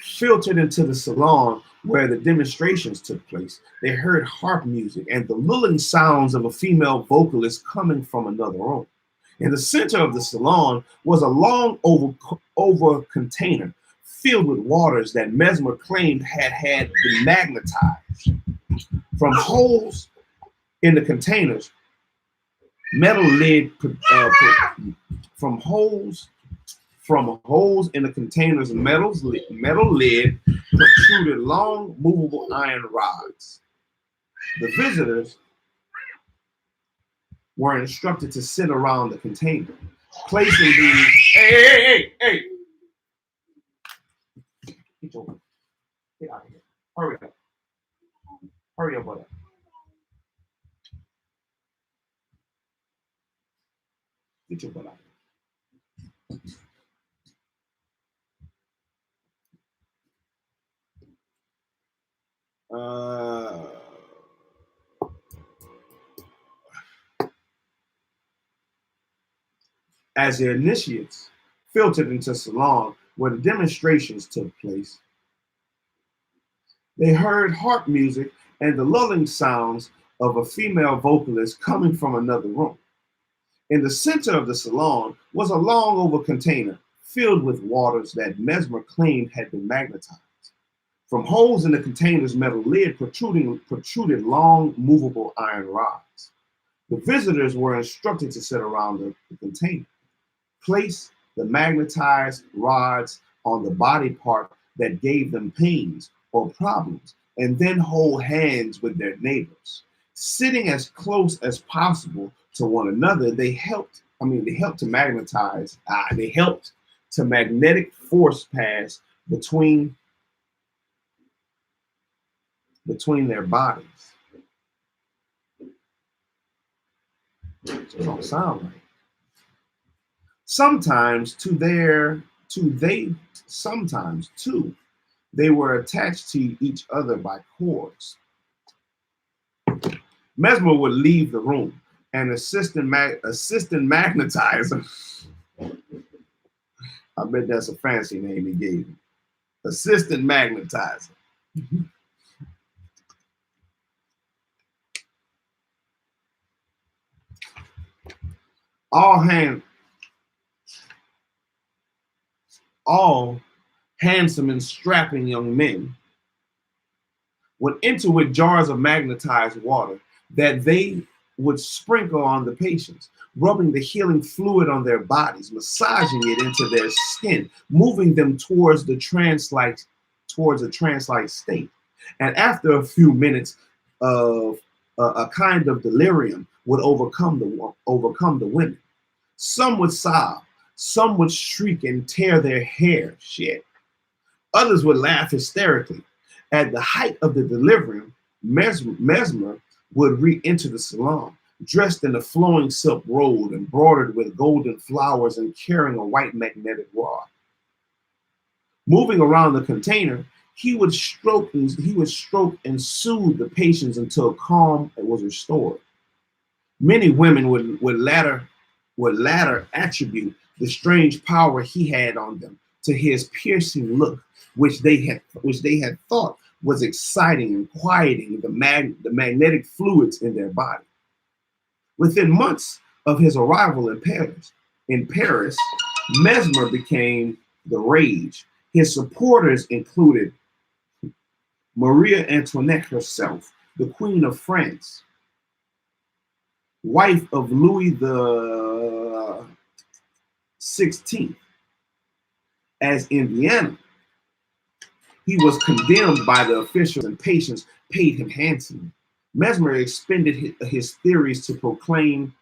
filtered into the salon where the demonstrations took place, they heard harp music and the lulling sounds of a female vocalist coming from another room. In the center of the salon was a long oval container filled with waters that Mesmer claimed had been magnetized. From holes in the containers, metal lid from holes in the container's metal lid protruded long, movable iron rods. The visitors were instructed to sit around the container, placing these. Hey! Get out of here! Hurry up, brother. Get your butt out. As the initiates filtered into salon where the demonstrations took place, they heard harp music and the lulling sounds of a female vocalist coming from another room. In the center of the salon was a long oval container filled with waters that Mesmer claimed had been magnetized. From holes in the container's metal lid protruded long, movable iron rods. The visitors were instructed to sit around the container, place the magnetized rods on the body part that gave them pains or problems, and then hold hands with their neighbors. Sitting as close as possible to one another, they helped to they helped to magnetic force pass between their bodies. It don't sound right. Sometimes sometimes too, they were attached to each other by cords. Mesmer would leave the room, and assistant magnetizer. I bet that's a fancy name he gave him. Assistant magnetizer. All hand, all handsome and strapping young men would enter with jars of magnetized water that they would sprinkle on the patients, rubbing the healing fluid on their bodies, massaging it into their skin, moving them towards a trance-like state. And after a few minutes of a kind of delirium would overcome the women. Some would sob, some would shriek and tear their hair. Shit. Others would laugh hysterically. At the height of the delirium, Mesmer would re-enter the salon, dressed in a flowing silk robe embroidered with golden flowers and carrying a white magnetic rod. Moving around the container, he would stroke and soothe the patients until calm was restored. Many women would latter attribute the strange power he had on them to his piercing look, which they had thought was exciting and quieting the magnetic fluids in their body. Within months of his arrival in Paris, Mesmer became the rage. His supporters included Maria Antoinette herself, the Queen of France, wife of Louis the 16th. As in Vienna, he was condemned by the officials and patients paid him handsomely. Mesmer expended his theories to proclaim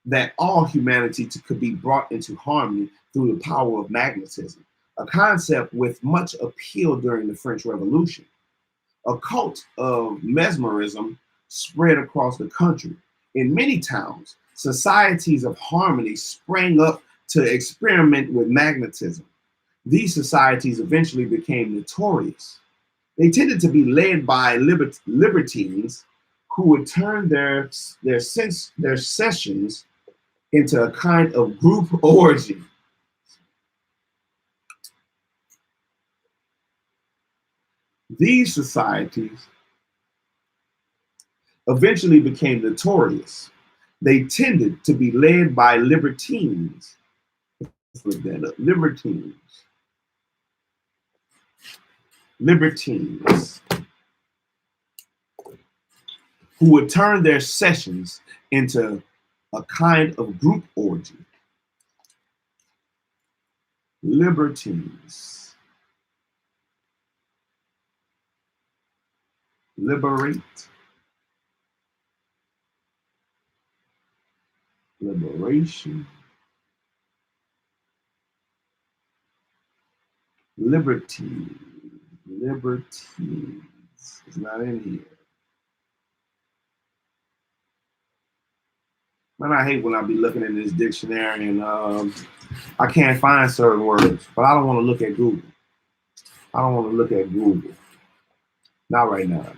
that all humanity could be brought into harmony through the power of magnetism, a concept with much appeal during the French Revolution. A cult of mesmerism spread across the country. In many towns, societies of harmony sprang up to experiment with magnetism. These societies eventually became notorious. They tended to be led by libertines who would turn their sessions into a kind of group orgy. These societies eventually became notorious. They tended to be led by libertines. Let's look that up. Libertines who would turn their sessions into a kind of group orgy. Libertines. Liberate. Liberation. Libertine. Libertines. It's not in here. Man, I hate when I be looking in this dictionary and I can't find certain words, but I don't want to look at Google. Not right now.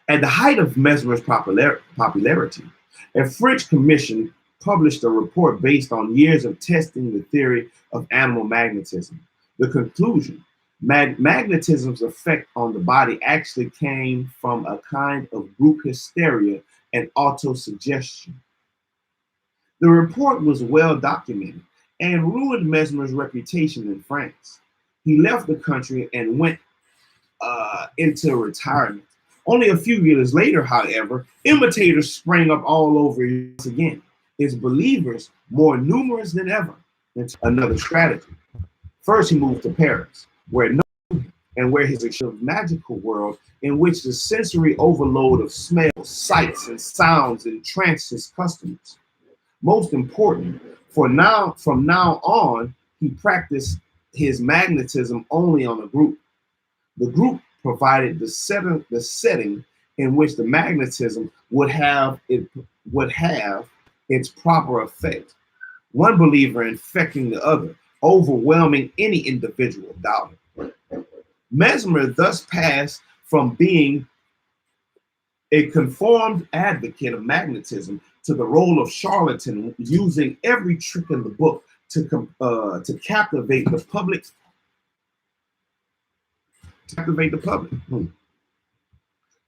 At the height of Mesmer's popularity, a French commission published a report based on years of testing the theory of animal magnetism. The conclusion: magnetism's effect on the body actually came from a kind of group hysteria and autosuggestion. The report was well documented and ruined Mesmer's reputation in France. He left the country and went into retirement. Only a few years later, however, imitators sprang up all over once again. His believers more numerous than ever. Into another strategy. First, he moved to Paris, where no and where his magical world in which the sensory overload of smells, sights, and sounds entranced his customers. Most important, from now on, he practiced his magnetism only on a group. The group provided the setting in which the magnetism would have its proper effect. One believer infecting the other, overwhelming any individual doubter. Mesmer thus passed from being a conformed advocate of magnetism to the role of charlatan, using every trick in the book to captivate the public.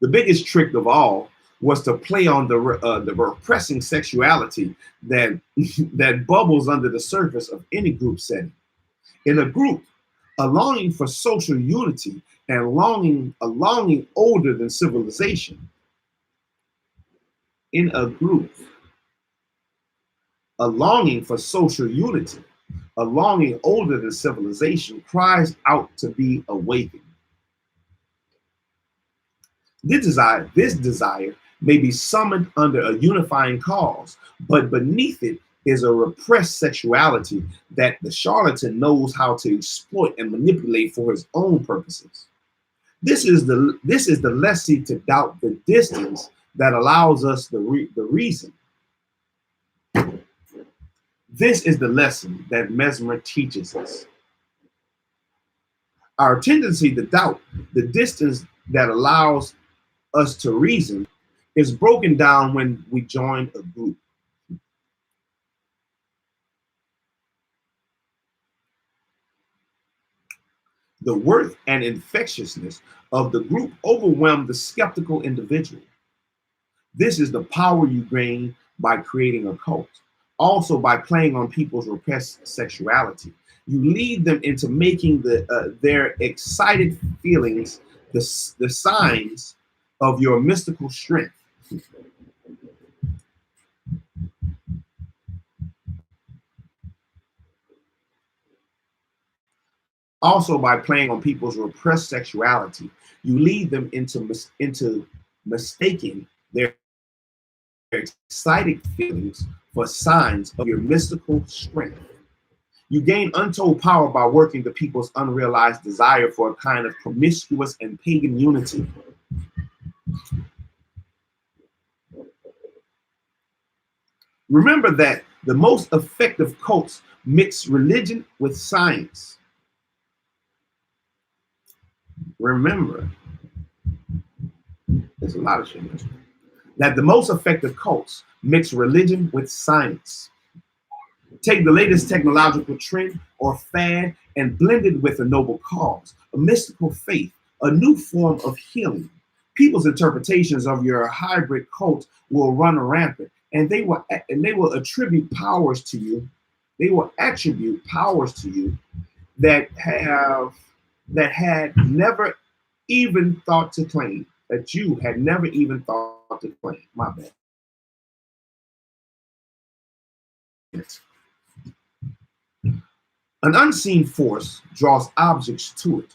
The biggest trick of all was to play on the repressing sexuality that that bubbles under the surface of any group setting. In a group, a longing for social unity and a longing older than civilization. In a group, a longing for social unity, a longing older than civilization, cries out to be awakened. This desire may be summoned under a unifying cause, but beneath it is a repressed sexuality that the charlatan knows how to exploit and manipulate for his own purposes. This is the lesson to doubt the distance that allows us the reason. This is the lesson that Mesmer teaches us. Our tendency to doubt the distance that allows us to reason is broken down when we join a group. The worth and infectiousness of the group overwhelm the skeptical individual. This is the power you gain by creating a cult. Also, by playing on people's repressed sexuality, you lead them into making their excited feelings the signs of your mystical strength. Also, by playing on people's repressed sexuality, you lead them into mistaking their excited feelings for signs of your mystical strength. You gain untold power by working the people's unrealized desire for a kind of promiscuous and pagan unity. Remember that the most effective cults mix religion with science. Remember, there's a lot of shit in this. That the most effective cults mix religion with science. Take the latest technological trend or fad and blend it with a noble cause, a mystical faith, a new form of healing. People's interpretations of your hybrid cult will run rampant, and they will attribute powers to you. They will attribute powers to you that had never even thought to claim, that you had never even thought to claim. My bad. An unseen force draws objects to it,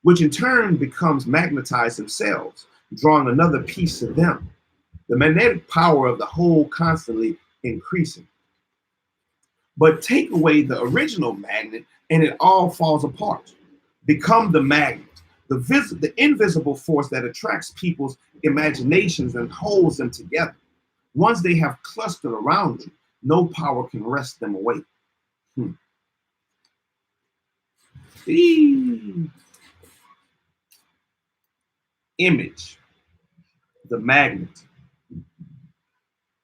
which in turn becomes magnetized themselves, drawing another piece to them. The magnetic power of the whole constantly increasing. But take away the original magnet and it all falls apart. Become the magnet, the invisible force that attracts people's imaginations and holds them together. Once they have clustered around you, no power can wrest them away. Image, the magnet.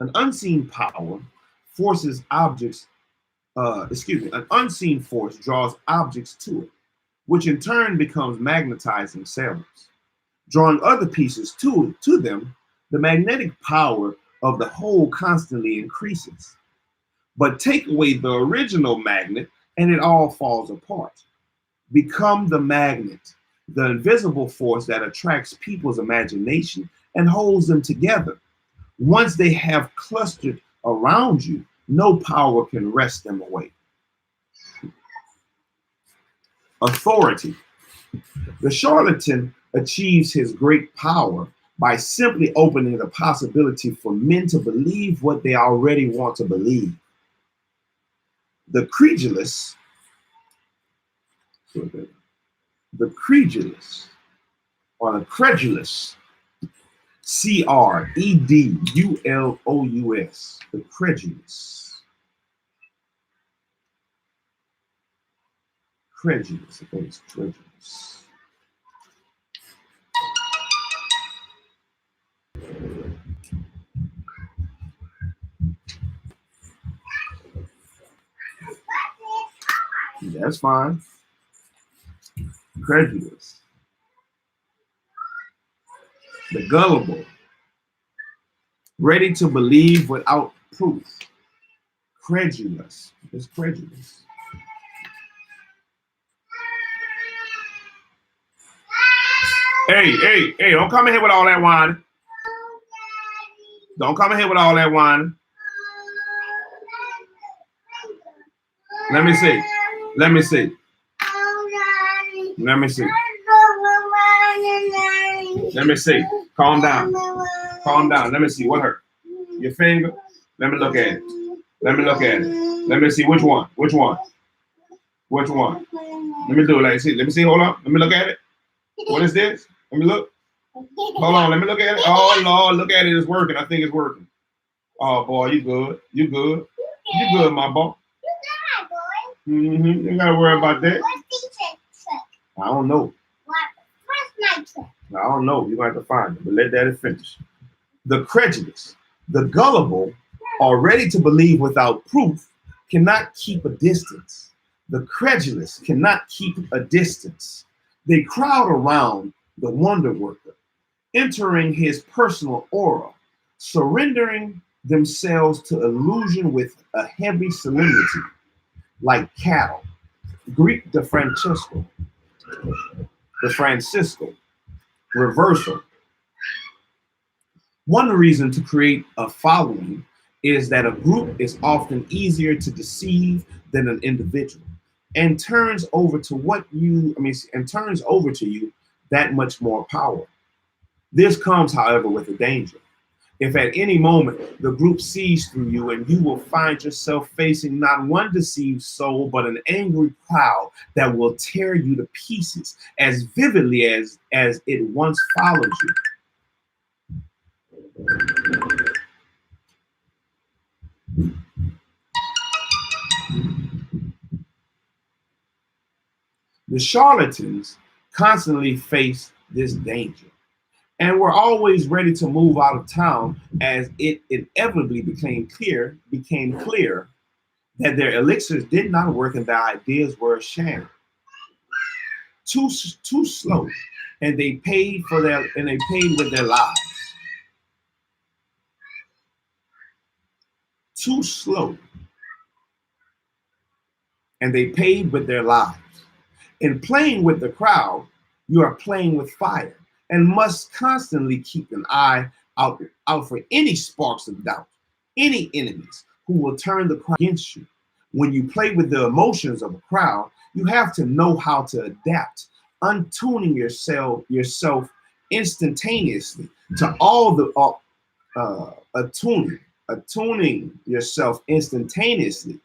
An unseen power forces objects, an unseen force draws objects to it, which in turn becomes magnetized themselves. Drawing other pieces to them, the magnetic power of the whole constantly increases. But take away the original magnet and it all falls apart. Become the magnet, the invisible force that attracts people's imagination and holds them together. Once they have clustered around you, no power can wrest them away. Authority. The charlatan achieves his great power by simply opening the possibility for men to believe what they already want to believe. The credulous, the credulous, or the credulous, Credulous, the credulous, credulous, I think it's credulous. That's fine. Credulous. The gullible, ready to believe without proof. Credulous. It's credulous. Hey, don't come in here with all that wine. Don't come in here with all that wine. Let me see. Let me see. Let me see. Let me see. Calm down. Calm down. Let me see. What hurt? Your finger? Let me look at it. Let me look at it. Let me see. Which one? Which one? Which one? Let me do it. Let me see. Hold on. Let me look at it. What is this? Let me look. Hold on. Let me look at it. Oh, Lord. Look at it. It's working. I think it's working. Oh, boy. You good. You good. You good, my boy. Mm-hmm. You gotta worry about that. I don't know. I don't know. You're going to have to find it, but let Daddy finish. The credulous, the gullible, are ready to believe without proof, cannot keep a distance. The credulous cannot keep a distance. They crowd around the wonder worker, entering his personal aura, surrendering themselves to illusion with a heavy solemnity, like cattle. Greek the Francisco, reversal. One reason to create a following is that a group is often easier to deceive than an individual, and turns over to you that much more power. This comes, however, with a danger. If at any moment the group sees through you, and you will find yourself facing not one deceived soul, but an angry crowd that will tear you to pieces as vividly as it once followed you. The charlatans constantly face this danger and were always ready to move out of town as it inevitably became clear that their elixirs did not work and their ideas were a sham. Too slow, and they paid with their lives. Too slow, and they paid with their lives. In playing with the crowd, you are playing with fire and must constantly keep an eye out for any sparks of doubt, any enemies who will turn the crowd against you. When you play with the emotions of a crowd, you have to know how to adapt, untuning yourself instantaneously to all the attuning yourself instantaneously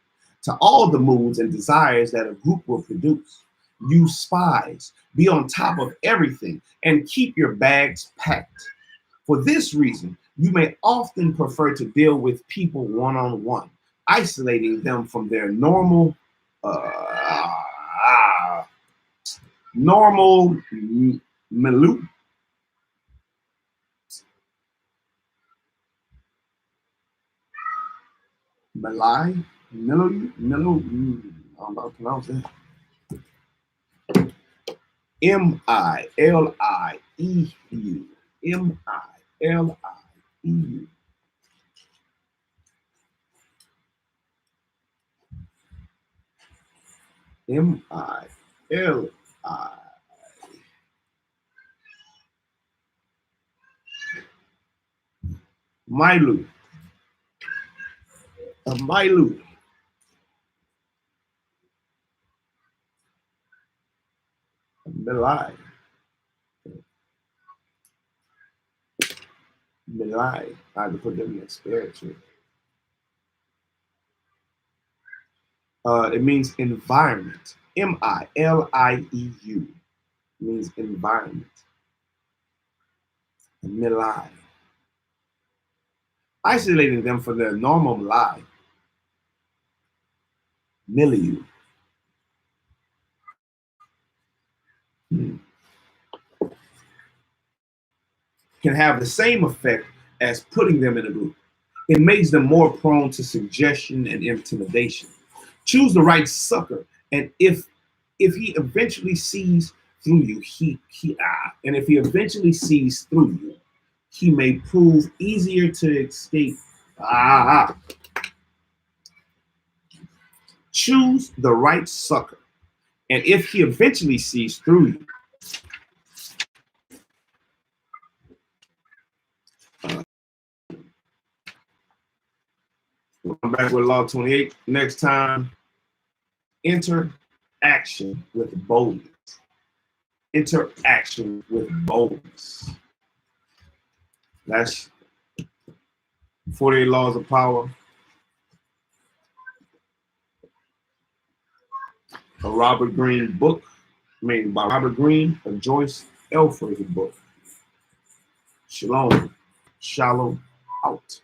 to all the moods and desires that a group will produce. Use spies, be on top of everything, and keep your bags packed. For this reason, you may often prefer to deal with people one-on-one, isolating them from their normal milieu. Malai, Milo, I don't know how to pronounce it. Milieu. Milieu. Mili. Mailu. A Mailu. A Milai. Milai. I had to put them in spiritual. It means environment. Milieu. Means environment. Milai. Isolating them from their normal lie. Milieu. Can have the same effect as putting them in a group. It makes them more prone to suggestion and intimidation. Choose the right sucker, and if he eventually sees through you, and if he eventually sees through you, he may prove easier to escape. Choose the right sucker, and if he eventually sees through you, we'll come back with Law 28 next time. Interaction with boldness. Interaction with boldness. That's 48 Laws of Power. A Robert Greene book, by Robert Greene, a Joyce Elford book. Shalom. Shalom out.